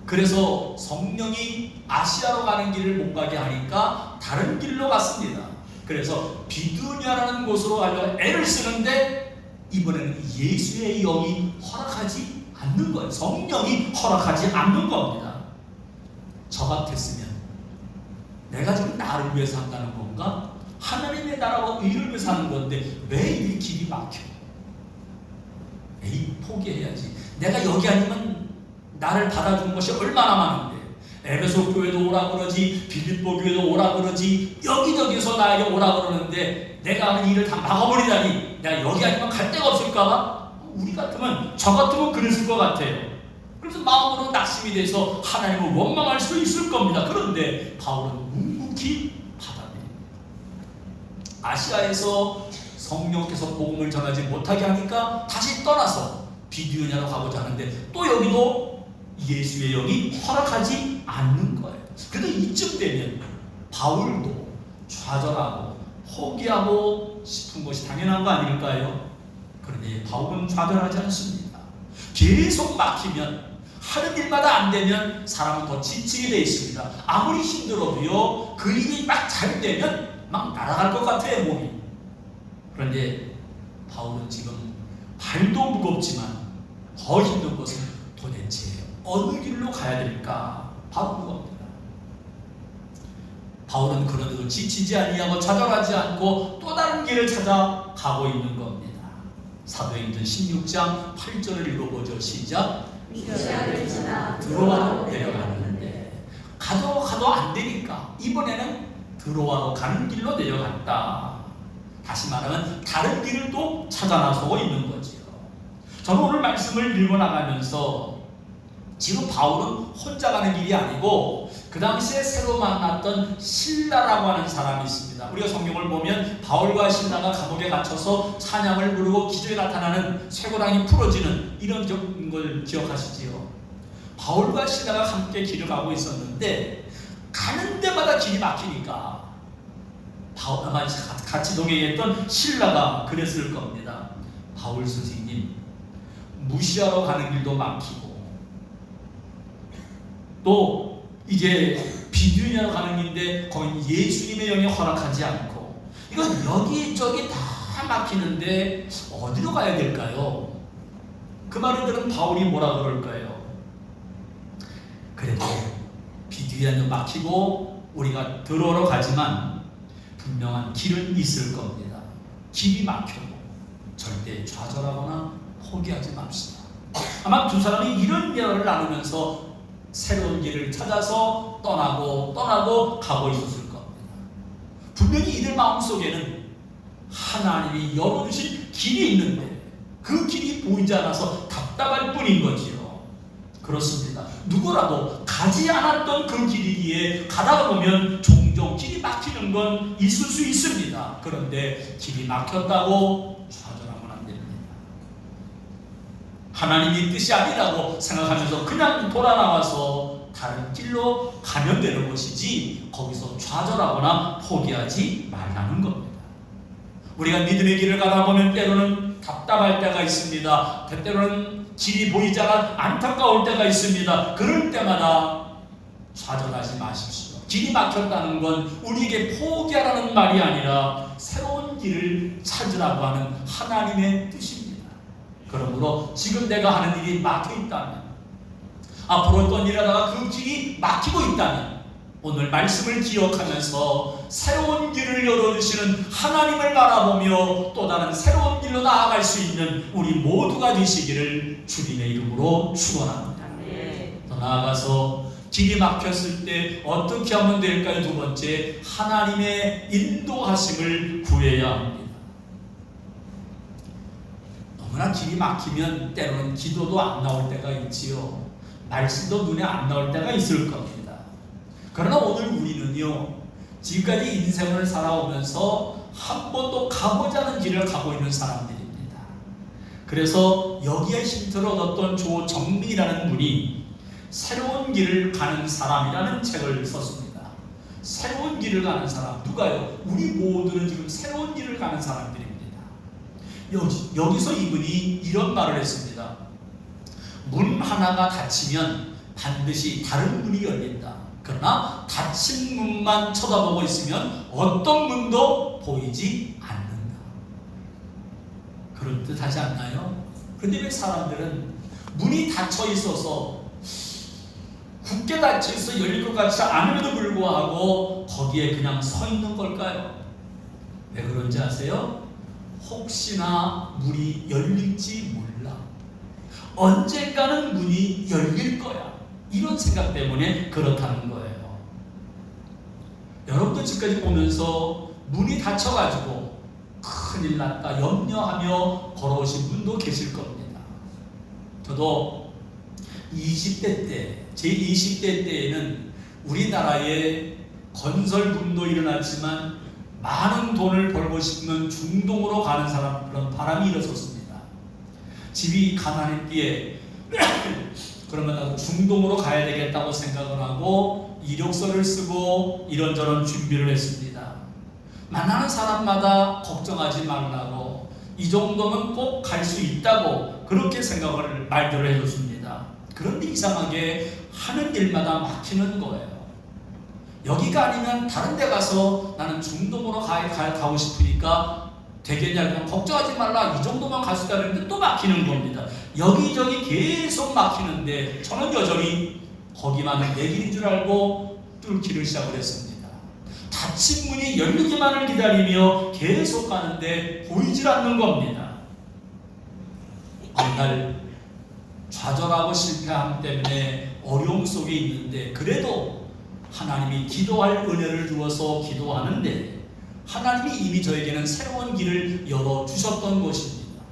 그래서 성령이 아시아로 가는 길을 못 가게 하니까 다른 길로 갔습니다. 그래서 비두니아라는 곳으로 가려고 애를 쓰는데 이번에는 예수의 영이 허락하지 않는 거예요. 성령이 허락하지 않는 겁니다. 저 같았으면 내가 지금 나를 위해서 한다는 건가? 하나님의 나라와 의를 위해서 하는 건데 왜 이 길이 막혀? 에이, 포기해야지. 내가 여기 아니면 나를 받아주는 것이 얼마나 많은데, 에베소 교회도 오라 그러지, 빌립보 교회도 오라 그러지, 여기저기서 나에게 오라 그러는데 내가 하는 일을 다 막아버리다니 내가 여기 아니면 갈 데가 없을까봐? 우리 같으면, 저 같으면 그랬을 것 같아요. 그래서 마음으로 낙심이 돼서 하나님을 원망할 수 있을 겁니다. 그런데 바울은 묵묵히 받아들입니다. 아시아에서 성령께서 복음을 전하지 못하게 하니까 다시 떠나서 비두니아로 가고자 하는데 또 여기도 예수의 영이 허락하지 않는 거예요. 그래도 이쯤 되면 바울도 좌절하고 포기하고 싶은 것이 당연한 거 아닐까요? 그런데 바울은 좌절하지 않습니다. 계속 막히면, 하는 일마다 안 되면 사람은 더 지치게 되어 있습니다. 아무리 힘들어도요, 그 일이 막 잘 되면 막 날아갈 것 같아요, 몸이. 그런데 바울은 지금 발도 무겁지만 더 힘든 것은 도대체 어느 길로 가야 될까? 바로 그겁니다. 바울은 그런데도 지치지 아니하고 좌절하지 않고 또 다른 길을 찾아 가고 있는 겁니다. 사도행전 16장 8절을 읽어보죠. 시작. 루시아를 지나 드로아로 내려갔는데 가도 안 되니까 이번에는 드로아로 가는 길로 내려갔다. 다시 말하면 다른 길을 또 찾아 나서고 있는 거지요. 저는 오늘 말씀을 읽어나가면서 지금 바울은 혼자 가는 길이 아니고 그 당시에 새로 만났던 실라라고 하는 사람이 있습니다. 우리가 성경을 보면 바울과 실라가 감옥에 갇혀서 찬양을 부르고 기적에 나타나는 쇠고랑이 풀어지는 이런 걸 기억하시지요. 바울과 실라가 함께 길을 가고 있었는데 가는 데마다 길이 막히니까 바울과 같이 동행했던 실라가 그랬을 겁니다. 바울 선생님, 무시하러 가는 길도 막히고 또 이제 비두니아로 가는 길인데 거긴 예수님의 영이 허락하지 않고 이건 여기저기 다 막히는데 어디로 가야 될까요? 그 말을 들은 바울이 뭐라 그럴까요? 그래도 비두니아도 막히고 우리가 들어오러 가지만 분명한 길은 있을 겁니다. 길이 막혀도 절대 좌절하거나 포기하지 맙시다. 아마 두 사람이 이런 대화를 나누면서 새로운 길을 찾아서 떠나고 가고 있었을 겁니다. 분명히 이들 마음속에는 하나님이 열어주신 길이 있는데 그 길이 보이지 않아서 답답할 뿐인 거지요. 그렇습니다. 누구라도 가지 않았던 그 길이기에 가다가 보면 종종 길이 막히는 건 있을 수 있습니다. 그런데 길이 막혔다고 좌절하면 안 됩니다. 하나님이 뜻이 아니라고 생각하면서 그냥 돌아 나와서 다른 길로 가면 되는 것이지 거기서 좌절하거나 포기하지 말라는 겁니다. 우리가 믿음의 길을 가다 보면 때로는 답답할 때가 있습니다. 때로는 길이 보이지 않아 안타까울 때가 있습니다. 그럴 때마다 좌절하지 마십시오. 길이 막혔다는 건 우리에게 포기하라는 말이 아니라 새로운 길을 찾으라고 하는 하나님의 뜻입니다. 그러므로 지금 내가 하는 일이 막혀 있다면, 앞으로 어떤 일을 하다가 그 길이 막히고 있다면 오늘 말씀을 기억하면서 새로운 길을 열어주시는 하나님을 바라보며 또 다른 새로운 길로 나아갈 수 있는 우리 모두가 되시기를 주님의 이름으로 축원합니다. 더 나아가서 길이 막혔을 때 어떻게 하면 될까요? 두 번째, 하나님의 인도하심을 구해야 합니다. 너무나 길이 막히면 때로는 기도도 안 나올 때가 있지요. 말씀도 눈에 안 나올 때가 있을 겁니다. 그러나 오늘 우리는요, 지금까지 인생을 살아오면서 한 번도 가보지 않은 길을 가고 있는 사람들입니다. 그래서 여기에 힌트를 얻었던 조정민이라는 분이 새로운 길을 가는 사람이라는 책을 썼습니다. 새로운 길을 가는 사람, 누가요? 우리 모두는 지금 새로운 길을 가는 사람들입니다. 여기서 이분이 이런 말을 했습니다. 문 하나가 닫히면 반드시 다른 문이 열린다. 그러나 닫힌 문만 쳐다보고 있으면 어떤 문도 보이지 않는다. 그런 뜻 하지 않나요? 그런데 왜 사람들은 문이 닫혀 있어서 굳게 닫혀 있어 열릴 것 같지 않음에도 불구하고 거기에 그냥 서 있는 걸까요? 왜 그런지 아세요? 혹시나 문이 열릴지 몰라. 언젠가는 문이 열릴 거야. 이런 생각 때문에 그렇다는 거예요. 여러분도 지금까지 보면서 문이 닫혀가지고 큰일 났다 염려하며 걸어오신 분도 계실 겁니다. 저도 20대 때, 제 20대 때에는 우리나라에 건설붐도 일어났지만 많은 돈을 벌고 싶으면 중동으로 가는 사람, 그런 바람이 일어섰습니다. 집이 가난했기에 그러면 나도 중동으로 가야 되겠다고 생각을 하고 이력서를 쓰고 이런저런 준비를 했습니다. 만나는 사람마다 걱정하지 말라고, 이 정도면 꼭 갈 수 있다고 그렇게 생각을 말들을 해줬습니다. 그런데 이상하게 하는 일마다 막히는 거예요. 여기가 아니면 다른 데 가서 나는 중동으로 가고 싶으니까 되겠냐, 걱정하지 말라, 이 정도만 갈 수 있다 그랬는데 또 막히는 겁니다. 여기저기 계속 막히는데 저는 여전히 거기만은 내 길인 줄 알고 뚫기를 시작을 했습니다. 닫힌 문이 열리기만을 기다리며 계속 가는데 보이질 않는 겁니다. 어느 날 좌절하고 실패함 때문에 어려움 속에 있는데 그래도 하나님이 기도할 은혜를 주어서 기도하는데 하나님이 이미 저에게는 새로운 길을 열어주셨던 것입니다.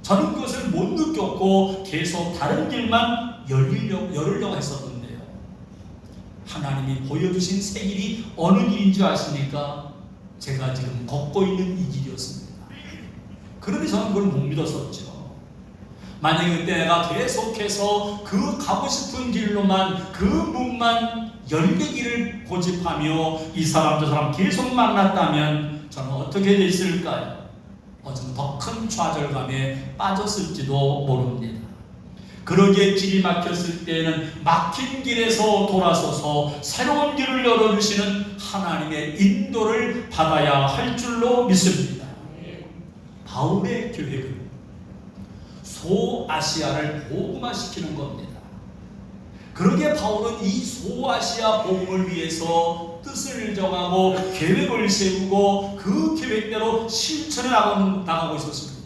저는 그것을 못 느꼈고 계속 다른 길만 열으려고 했었는데요. 하나님이 보여주신 새 길이 어느 길인 줄 아십니까? 제가 지금 걷고 있는 이 길이었습니다. 그런데 저는 그걸 못 믿었었죠. 만약에 그때 내가 계속해서 그 가고 싶은 길로만, 그 문만 열리기를 고집하며 이 사람 저 사람 계속 만났다면 저는 어떻게 됐을까요? 좀 더 큰 좌절감에 빠졌을지도 모릅니다. 그러기에 길이 막혔을 때는 막힌 길에서 돌아서서 새로운 길을 열어주시는 하나님의 인도를 받아야 할 줄로 믿습니다. 바울의 계획은 소아시아를 복음화시키는 겁니다. 그러기에 바울은 이 소아시아 복음을 위해서 뜻을 정하고 계획을 세우고 그 계획대로 실천해 나가고 있었습니다.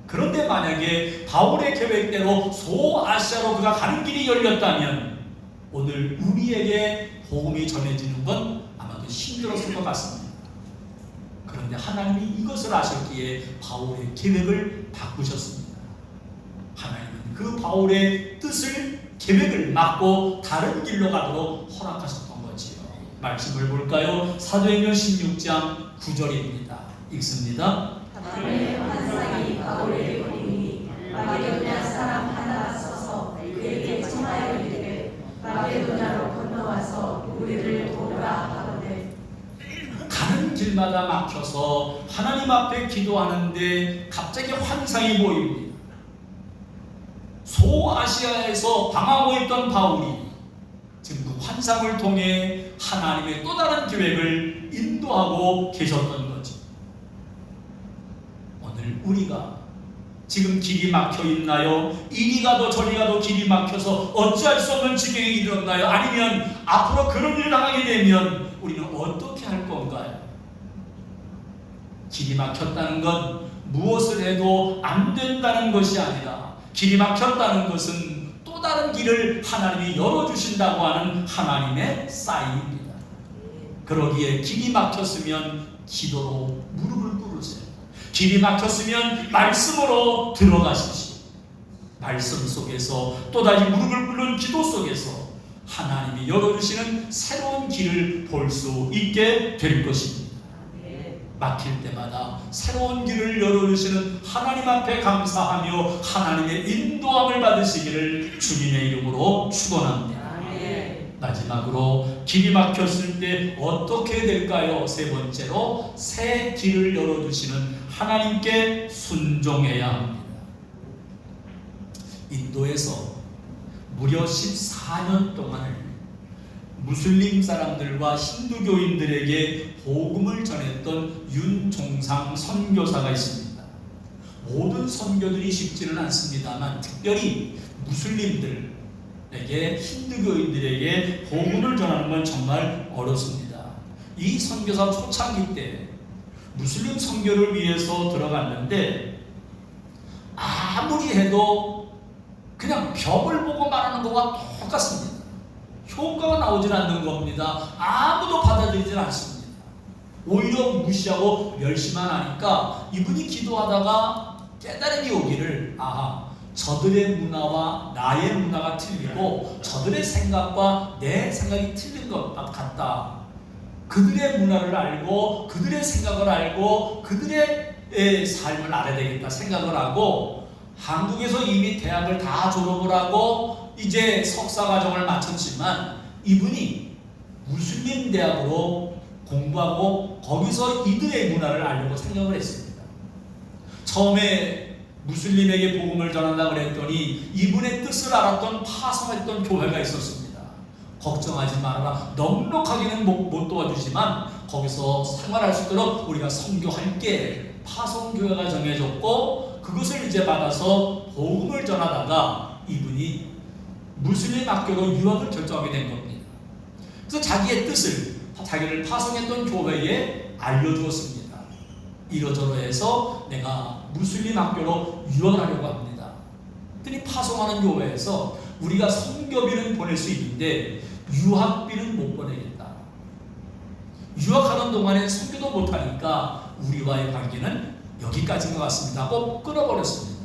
그런데 만약에 바울의 계획대로 소아시아로 그가 가는 길이 열렸다면 오늘 우리에게 복음이 전해지는 건 아마도 힘들었을 것 같습니다. 그런데 하나님이 이것을 아셨기에 바울의 계획을 바꾸셨습니다. 하나님은 그 바울의 뜻을, 계획을 막고 다른 길로 가도록 허락하셨던 거지요. 말씀을 볼까요? 사도행전 16장 9절입니다. 읽습니다. 밤에 환상이 바울에게 보이니 마게도냐 사람 하나가 서서 그에게 청하여 이르되 마게도냐로 건너와서 우리를 도우라 하거늘. 가는 길마다 막혀서 하나님 앞에 기도하는데 갑자기 환상이 보입니다. 소아시아에서 방황하고 있던 바울이 지금 그 환상을 통해 하나님의 또 다른 계획을 인도하고 계셨던 거죠. 오늘 우리가 지금 길이 막혀 있나요? 이리 가도 저리 가도 길이 막혀서 어찌할 수 없는 지경에 이르렀나요? 아니면 앞으로 그런 일을 당하게 되면 우리는 어떻게 할 건가요? 길이 막혔다는 건 무엇을 해도 안 된다는 것이 아니라 길이 막혔다는 것은 또 다른 길을 하나님이 열어주신다고 하는 하나님의 사인입니다. 그러기에 길이 막혔으면 기도로 무릎을 꿇으세요. 길이 막혔으면 말씀으로 들어가십시오. 말씀 속에서 또다시 무릎을 꿇는 기도 속에서 하나님이 열어주시는 새로운 길을 볼 수 있게 될 것입니다. 막힐 때마다 새로운 길을 열어주시는 하나님 앞에 감사하며 하나님의 인도함을 받으시기를 주님의 이름으로 축원합니다. 마지막으로 길이 막혔을 때 어떻게 될까요? 세 번째로 새 길을 열어주시는 하나님께 순종해야 합니다. 인도에서 무려 14년 동안을 무슬림 사람들과 힌두교인들에게 복음을 전했던 윤종상 선교사가 있습니다. 모든 선교들이 쉽지는 않습니다만 특별히 무슬림들에게, 힌두교인들에게 복음을 전하는 건 정말 어렵습니다. 이 선교사 초창기 때 무슬림 선교를 위해서 들어갔는데 아무리 해도 그냥 벽을 보고 말하는 것과 똑같습니다. 효과가 나오질 않는 겁니다. 아무도 받아들이질 않습니다. 오히려 무시하고 멸시만 하니까 이분이 기도하다가 깨달음이 오기를, 저들의 문화와 나의 문화가 틀리고 저들의 생각과 내 생각이 틀린 것 같다. 그들의 문화를 알고 그들의 생각을 알고 그들의 삶을 알아야 되겠다 생각을 하고, 한국에서 이미 대학을 다 졸업을 하고 이제 석사과정을 마쳤지만 이분이 무슬림 대학으로 공부하고 거기서 이들의 문화를 알려고 생각을 했습니다. 처음에 무슬림에게 복음을 전한다 그랬더니 이분의 뜻을 알았던 파송했던 교회가 있었습니다. 걱정하지 말아라. 넉넉하게는 못 도와주지만 거기서 생활할 수 있도록 우리가 선교할게. 파송교회가 정해졌고 그것을 이제 받아서 복음을 전하다가 이분이 무슬림 학교로 유학을 결정하게 된 겁니다. 그래서 자기의 뜻을 자기를 파송했던 교회에 알려주었습니다. 이러저러해서 내가 무슬림 학교로 유학을 하려고 합니다. 그랬더니 파송하는 교회에서 우리가 선교비는 보낼 수 있는데 유학비는 못 보내겠다. 유학하는 동안에 선교도 못하니까 우리와의 관계는 여기까지인 것 같습니다. 꼭 끊어버렸습니다.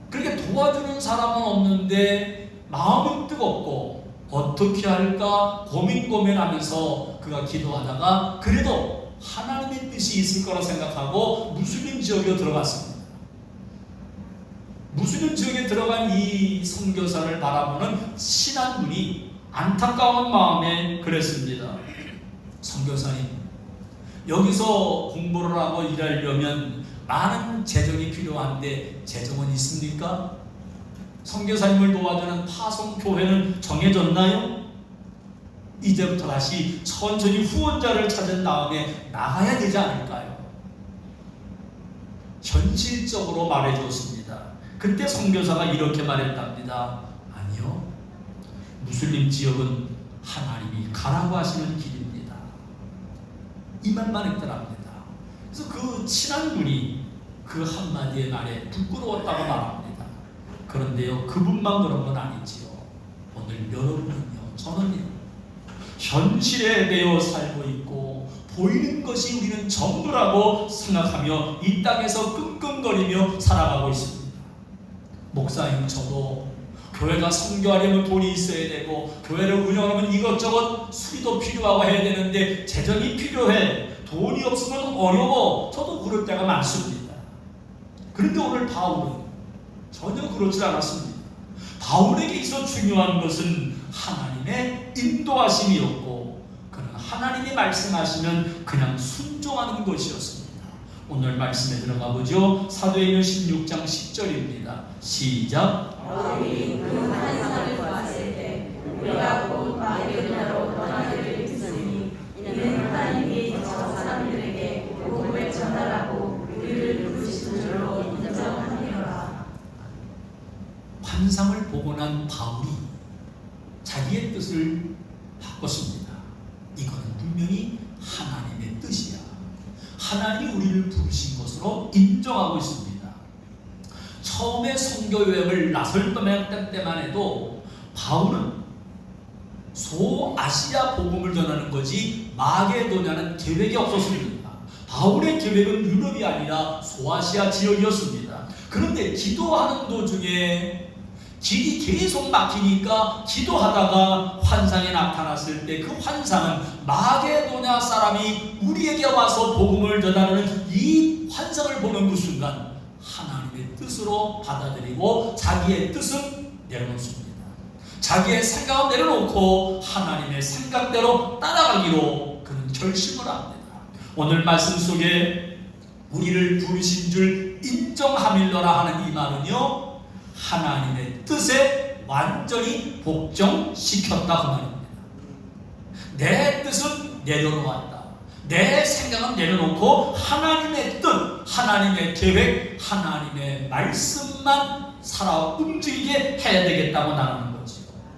그렇게 도와주는 사람은 없는데 마음은 뜨겁고 어떻게 할까 고민하면서 그가 기도하다가 그래도 하나님의 뜻이 있을 거라 생각하고 무슬림 지역으로 들어갔습니다. 무슬림 지역에 들어간 이 선교사를 바라보는 신한분이 안타까운 마음에 그랬습니다. 선교사님, 여기서 공부를 하고 일하려면 많은 재정이 필요한데 재정은 있습니까? 선교사님을 도와주는 파송교회는 정해졌나요? 이제부터 다시 천천히 후원자를 찾은 다음에 나가야 되지 않을까요? 현실적으로 말해주었습니다. 그때 선교사가 이렇게 말했답니다. 아니요, 무슬림 지역은 하나님이 가라고 하시는 길입니다. 이 말만 했더랍니다. 그래서 그 친한 분이 그 한마디의 말에 부끄러웠다고 말합니다. 그런데요, 그분만 그런 건 아니지요. 오늘 여러분은요, 저는요, 현실에 대어 살고 있고 보이는 것이 우리는 전부라고 생각하며 이 땅에서 끙끙거리며 살아가고 있습니다. 목사님, 저도 교회가 선교하려면 돈이 있어야 되고 교회를 운영하면 이것저것 수리도 필요하고 해야 되는데 재정이 필요해. 돈이 없으면 어려워. 저도 그럴 때가 많습니다. 그런데 오늘 바울은 전혀 그렇지 않았습니다. 바울에게 있어 중요한 것은 하나님의 인도하심이었고 그는 하나님이 말씀하시면 그냥 순종하는 것이었습니다. 오늘 말씀에 들어가 보죠. 사도행전 16장 10절입니다. 시작. 바울이 그 환상을 보았을 때 우리가 곧 마게도냐로 떠나기를 했으니 이는 하나님이 저 사람들에게 복음을 전하라고 우리를 부르신 줄로 인정하니라. 환상을 보고 난 바울이 자기의 뜻을 바꿨습니다. 이거는 분명히 하나님의 뜻이야. 하나님이 우리를 부르신 것으로 인정하고 있습니다. 처음에 선교 여행을 나설 때만 해도 바울은 소아시아 복음을 전하는 거지 마게도냐는 계획이 없었습니다. 바울의 계획은 유럽이 아니라 소아시아 지역이었습니다. 그런데 기도하는 도중에 길이 계속 막히니까 기도하다가 환상이 나타났을 때 그 환상은 마게도냐 사람이 우리에게 와서 복음을 전하는 이 환상을 보는 그 순간 하나님의 뜻으로 받아들이고 자기의 뜻은 내려놓습니다. 자기의 생각을 내려놓고 하나님의 생각대로 따라가기로 그는 결심을 합니다. 오늘 말씀 속에 우리를 부르신 줄 인정함일러라 하는 이 말은요, 하나님의 뜻에 완전히 복종시켰다 그 말입니다. 내 뜻은 내려놓았다. 내 생각은 내려놓고 하나님의 뜻, 하나님의 계획, 하나님의 말씀만 살아 움직이게 해야 되겠다고 나가는 거죠.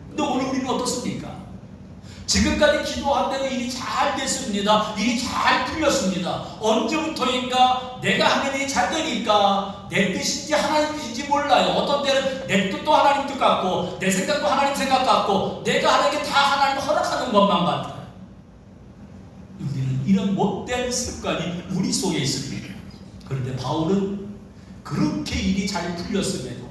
근데 오늘 우리는 어떻습니까? 지금까지 기도한 대로 일이 잘 됐습니다. 일이 잘 풀렸습니다. 언제부터인가 내가 하면 일이 잘 되니까 내 뜻인지 하나님 뜻인지 몰라요. 어떤 때는 내 뜻도 하나님 뜻 같고 내 생각도 하나님 생각 같고 내가 하는 게 다 하나님 허락하는 것만 같아요. 우리는 이런 못된 습관이 우리 속에 있습니다. 그런데 바울은 그렇게 일이 잘 풀렸음에도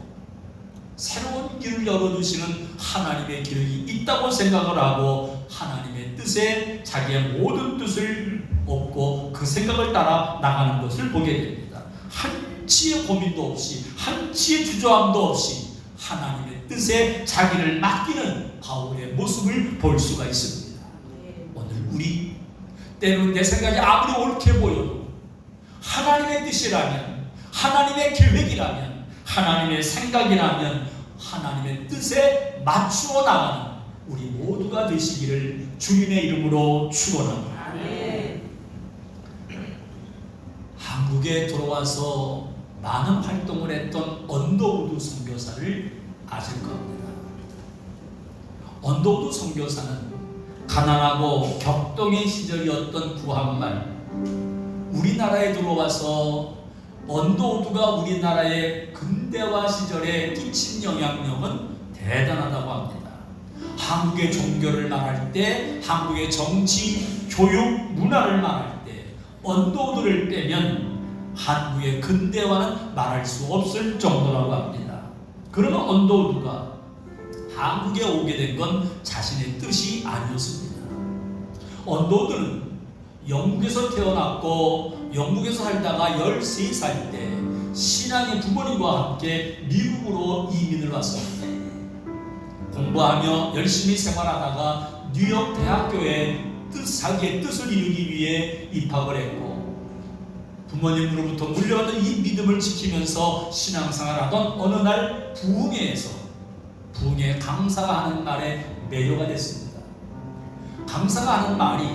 새로운 길을 열어주시는 하나님의 계획이 있다고 생각을 하고 하나님의 뜻에 자기의 모든 뜻을 얻고 그 생각을 따라 나가는 것을 보게 됩니다. 한치의 고민도 없이 한치의 주저함도 없이 하나님의 뜻에 자기를 맡기는 바울의 모습을 볼 수가 있습니다. 오늘 우리 때로는 내 생각이 아무리 옳게 보여도 하나님의 뜻이라면, 하나님의 계획이라면, 하나님의 생각이라면 하나님의 뜻에 맞추어 나가는 우리 모두가 되시기를 주님의 이름으로 축원합니다. 한국에 들어와서 많은 활동을 했던 언더우드 선교사를 아실 겁니다. 언더우드 선교사는 가난하고 격동의 시절이었던 구한말, 우리나라에 들어와서 언더우드가 우리나라의 근대화 시절에 끼친 영향력은 대단하다고 합니다. 한국의 종교를 말할 때, 한국의 정치, 교육, 문화를 말할 때 언더우드를 빼면 한국의 근대화는 말할 수 없을 정도라고 합니다. 그러면 언더우드가 한국에 오게 된 건 자신의 뜻이 아니었습니다. 언더우드는 영국에서 태어났고 영국에서 살다가 13살 때 신앙의 부모님과 함께 미국으로 이민을 왔습니다. 공부하며 열심히 생활하다가 뉴욕 대학교에 자기의 뜻을 이루기 위해 입학을 했고 부모님으로부터 물려받은 이 믿음을 지키면서 신앙생활하던 어느 날 부흥회 강사가 하는 말에 매료가 됐습니다. 강사가 하는 말이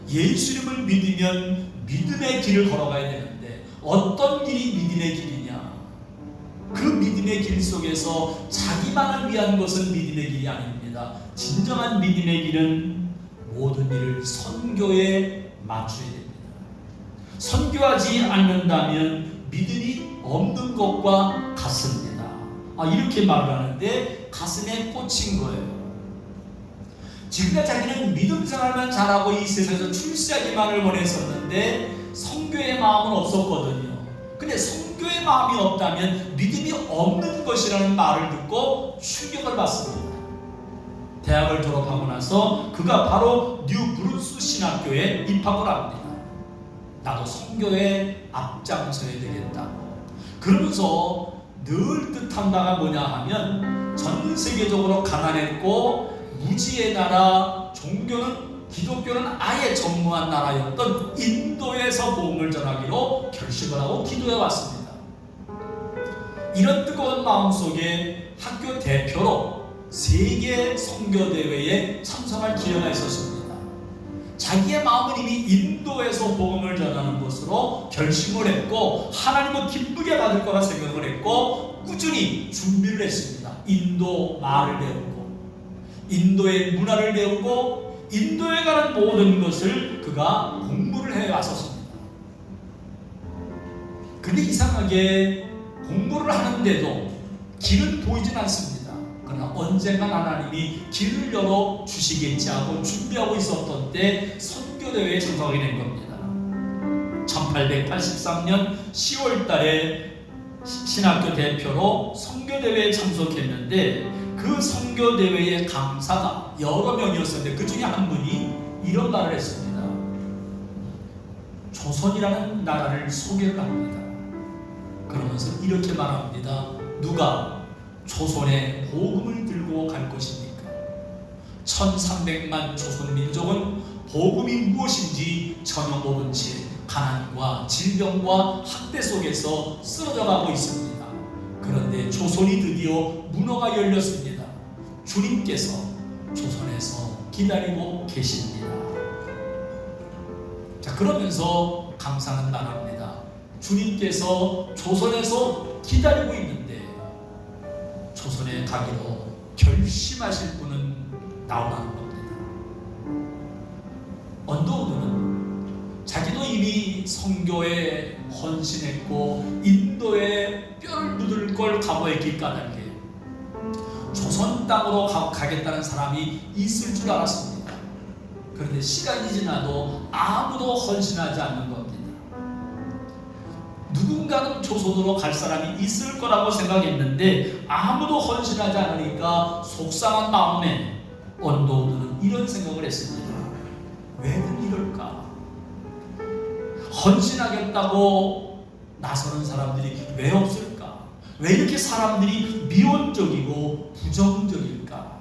예수님을 믿으면 믿음의 길을 걸어가야 되는데 어떤 길이 믿음의 길이냐? 그 믿음의 길 속에서 자기만을 위한 것은 믿음의 길이 아닙니다. 진정한 믿음의 길은 모든 일을 선교에 맞춰야 됩니다. 선교하지 않는다면 믿음이 없는 것과 같습니다. 이렇게 말을 하는데 가슴에 꽂힌 거예요. 지금까지 자기는 믿음 생활만 잘하고 이 세상에서 출세하기만을 원했었는데 선교의 마음은 없었거든요. 근데 선교의 마음이 없다면 믿음이 없는 것이라는 말을 듣고 충격을 받습니다. 대학을 졸업하고 나서 그가 바로 뉴브룬스 신학교에 입학을 합니다. 나도 선교에 앞장서야 되겠다고. 그러면서 늘 뜻한 바가 뭐냐 하면 전 세계적으로 가난했고 무지의 나라, 종교는 기독교는 아예 전무한 나라였던 인도에서 복음을 전하기로 결심을 하고 기도해 왔습니다. 이런 뜨거운 마음 속에 학교 대표로 세계 선교대회에 참석할 기회가 있었습니다. 자기의 마음은 이미 인도에서 복음을 전하는 것으로 결심을 했고 하나님을 기쁘게 받을 거라 생각을 했고 꾸준히 준비를 했습니다. 인도 말을 배우고 인도의 문화를 배우고 인도에 가는 모든 것을 그가 공부를 해왔었습니다. 근데 이상하게 공부를 하는데도 길은 보이진 않습니다. 그러나 언젠가 하나님이 길을 열어 주시겠지 하고 준비하고 있었던 때 선교대회에 참석하게 된 겁니다. 1883년 10월 달에 신학교 대표로 선교대회에 참석했는데 그 선교대회의 강사가 여러 명이었었는데 그 중에 한 분이 이런 말을 했습니다. 조선이라는 나라를 소개를 합니다. 그러면서 이렇게 말합니다. 누가 조선에 복음을 들고 갈 것입니까? 1300만 조선 민족은 복음이 무엇인지 전혀 모른 채 가난과 질병과 학대 속에서 쓰러져 가고 있습니다. 그런데 조선이 드디어 문호가 열렸습니다. 주님께서 조선에서 기다리고 계십니다. 자, 그러면서 감사는 말합니다. 주님께서 조선에서 기다리고 있는데 조선에 가기로 결심하실 분은 나오라는 겁니다. 언더우드는 자기도 이미 선교에 헌신했고 인도에 뼈를 묻을 걸 각오했기 까닭에 조선 땅으로 가겠다는 사람이 있을 줄 알았습니다. 그런데 시간이 지나도 아무도 헌신하지 않는 겁니다. 누군가는 조선으로 갈 사람이 있을 거라고 생각했는데 아무도 헌신하지 않으니까 속상한 마음에 언더우드는 이런 생각을 했습니다. 왜들 이럴까? 헌신하겠다고 나서는 사람들이 왜 없을까? 왜 이렇게 사람들이 미온적이고 부정적일까?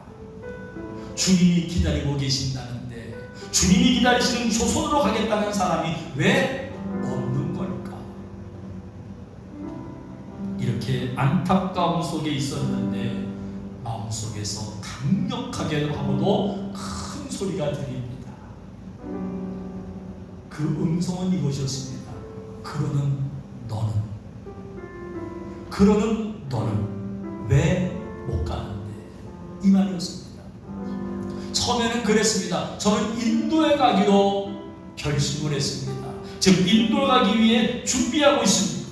주님이 기다리고 계신다는데 주님이 기다리시는 조선으로 가겠다는 사람이 왜 없는 걸까? 이렇게 안타까움 속에 있었는데 마음속에서 강력하게 하고도 큰 소리가 들립니다. 그 음성은 이것이었습니다. 그러는 너는 왜 못 가는데? 이 말이었습니다. 처음에는 그랬습니다. 저는 인도에 가기로 결심을 했습니다. 즉 인도에 가기 위해 준비하고 있습니다.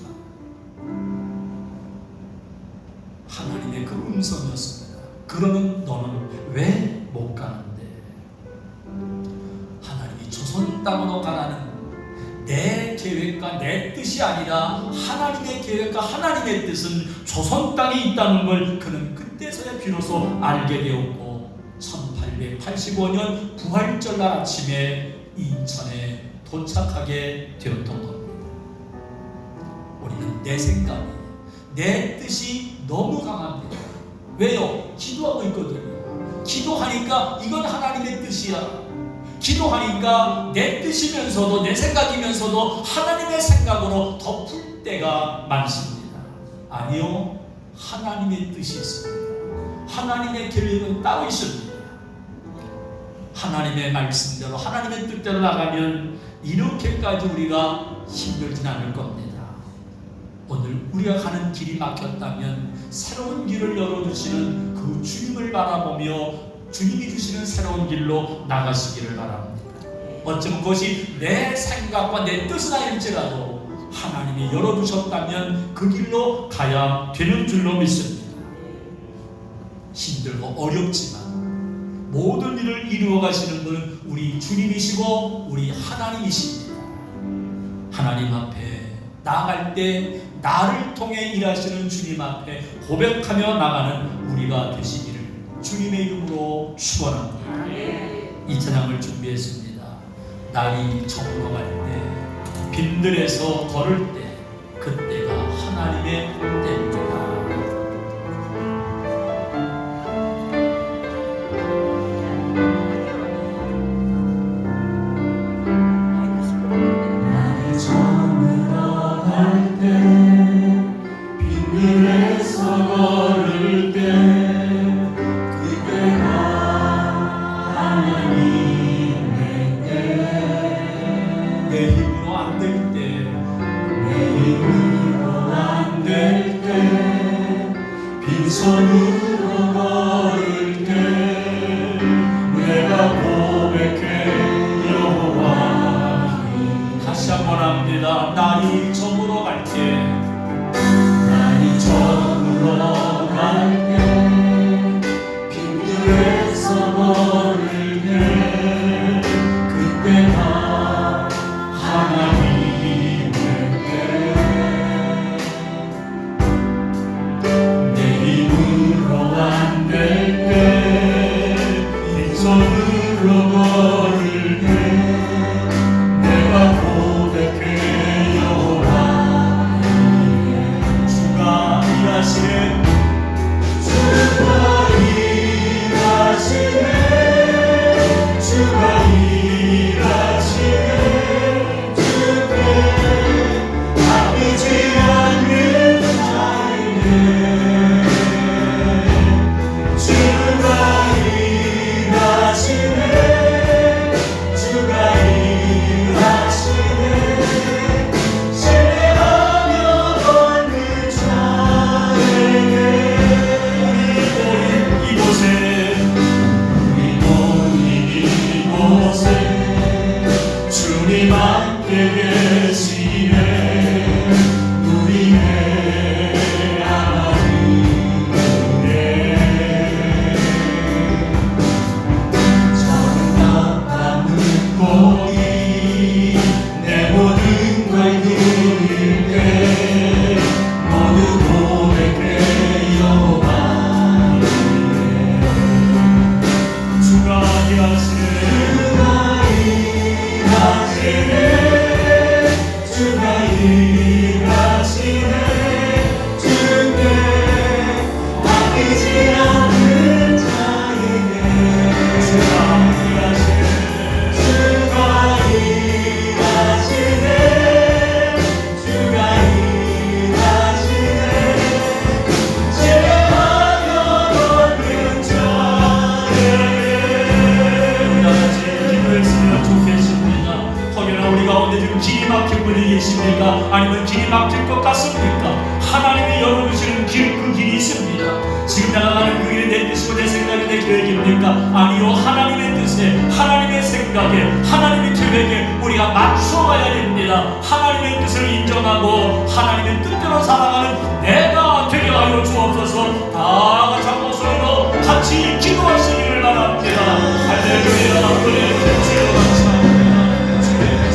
하나님의 그 음성이었습니다. 그러는 너는 왜 못 가는데? 하나님이 조선 땅으로 가라는 내 계획과 내 뜻이 아니라 하나님의 계획과 하나님의 뜻은 조선 땅에 있다는 걸 그는 그때서야 비로소 알게 되었고 1885년 부활절날 아침에 인천에 도착하게 되었던 겁니다. 우리는 내 생각이, 내 뜻이 너무 강합니다. 왜요? 기도하고 있거든요. 기도하니까 이건 하나님의 뜻이야. 기도하니까 내 뜻이면서도 내 생각이면서도 하나님의 생각으로 덮을 때가 많습니다. 아니요, 하나님의 뜻이 있습니다. 하나님의 계획은 따로 있습니다. 하나님의 말씀대로 하나님의 뜻대로 나가면 이렇게까지 우리가 힘들진 않을 겁니다. 오늘 우리가 가는 길이 막혔다면 새로운 길을 열어주시는 그 주님을 바라보며 주님이 주시는 새로운 길로 나가시기를 바랍니다. 어쩌면 그것이 내 생각과 내 뜻은 아닐지라도 하나님이 열어주셨다면 그 길로 가야 되는 줄로 믿습니다. 힘들고 어렵지만 모든 일을 이루어 가시는 분은 우리 주님이시고 우리 하나님이십니다. 하나님 앞에 나아갈 때 나를 통해 일하시는 주님 앞에 고백하며 나가는 우리가 되시기를 주님의 이름으로 축원합니다. 이 찬양을 준비했습니다. 날이 저물어 갈 때, 빈들에서 걸을 때, 그때가 하나님의 때입니다. 날이 저물어 갈 때, 빈들에서 걸을 때 빈손으로 걸을 때 내가 고백해 여호와니. 다시 한번 합니다. 날이 저물어 갈 때, 날이 저물어 갈 때, 빈들에서 걸을 때 그때가 하나님의 때. 내 힘으로 안 될 분이 계십니까? 아니면 길이 막힐 것 같습니까? 하나님이 열어주시는 길, 그 길이 있습니다. 지금 나가는 그 길이 내 뜻이고 내 생각이 내 계획입니까? 아니요, 하나님의 뜻에, 하나님의 생각에, 하나님의 계획에 우리가 맞춰가야 됩니다. 하나님의 뜻을 인정하고 하나님의 뜻대로 살아가는 내가 되게 하여 주옵소서. 다 같이 한 목소리로 같이 기도하시기를 바랍니다. 할렐루야, 할렐루야. 주여 감사합니다. 주의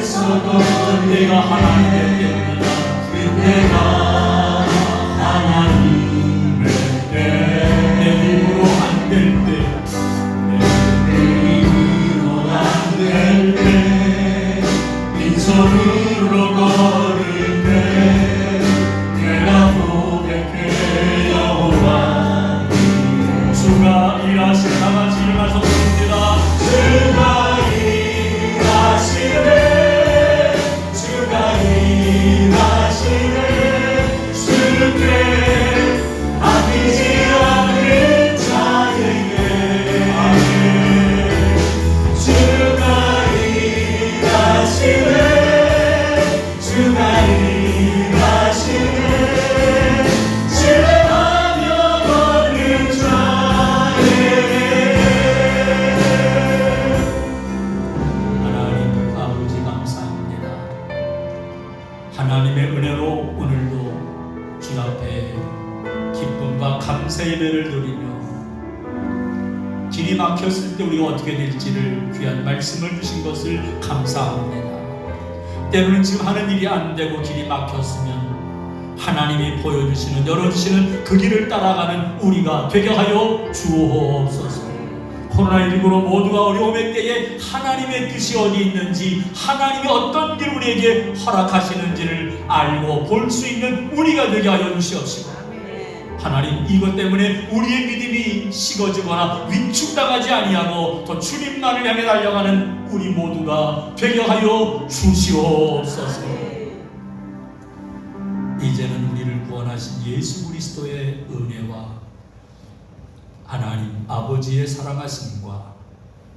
사랑과 내가 하나님의 때입니다. 내가 하나님의 때, 내 힘으로 안 될 때, 내 힘으로 안 될 때, 빈손으로 걸을 때, 내가 고백해 여호와 주가 일하신 다 같이 일어나서 부릅니다. 주가 일하시네. 하나님의 은혜로 오늘도 주 앞에 기쁨과 감사의 예배를 드리며 길이 막혔을 때 우리가 어떻게 될지를 귀한 말씀을 주신 것을 감사합니다. 때로는 지금 하는 일이 안 되고 길이 막혔으면 하나님이 보여주시는, 열어주시는 그 길을 따라가는 우리가 되게 하여 주옵소서. 코로나19로 모두가 어려움의 때에 하나님의 뜻이 어디 있는지, 하나님이 어떤 길을 우리에게 허락하시는지를 알고 볼 수 있는 우리가 되게 하여 주시옵시고, 하나님 이것 때문에 우리의 믿음이 식어지거나 위축당하지 아니하고 더 주님만을 향해 달려가는 우리 모두가 되게 하여 주시옵소서. 이제는 우리를 구원하신 예수 그리스도의 은혜와 하나님 아버지의 사랑하심과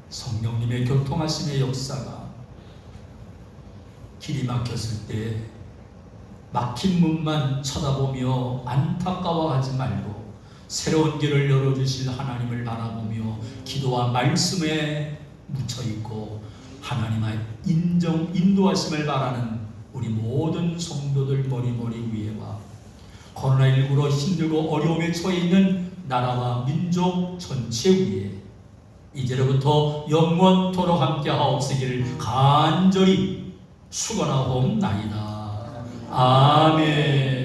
성령님의 교통하심의 역사가 길이 막혔을 때 막힌 문만 쳐다보며 안타까워하지 말고 새로운 길을 열어주실 하나님을 바라보며 기도와 말씀에 묻혀있고 하나님의 인도하심을 바라는 우리 모든 성도들 머리머리 위에와 코로나19로 힘들고 어려움에 처해 있는 나라와 민족 전체 위에 이제로부터 영원토록 함께 하옵시기를 간절히 축원하옵나이다. 아멘.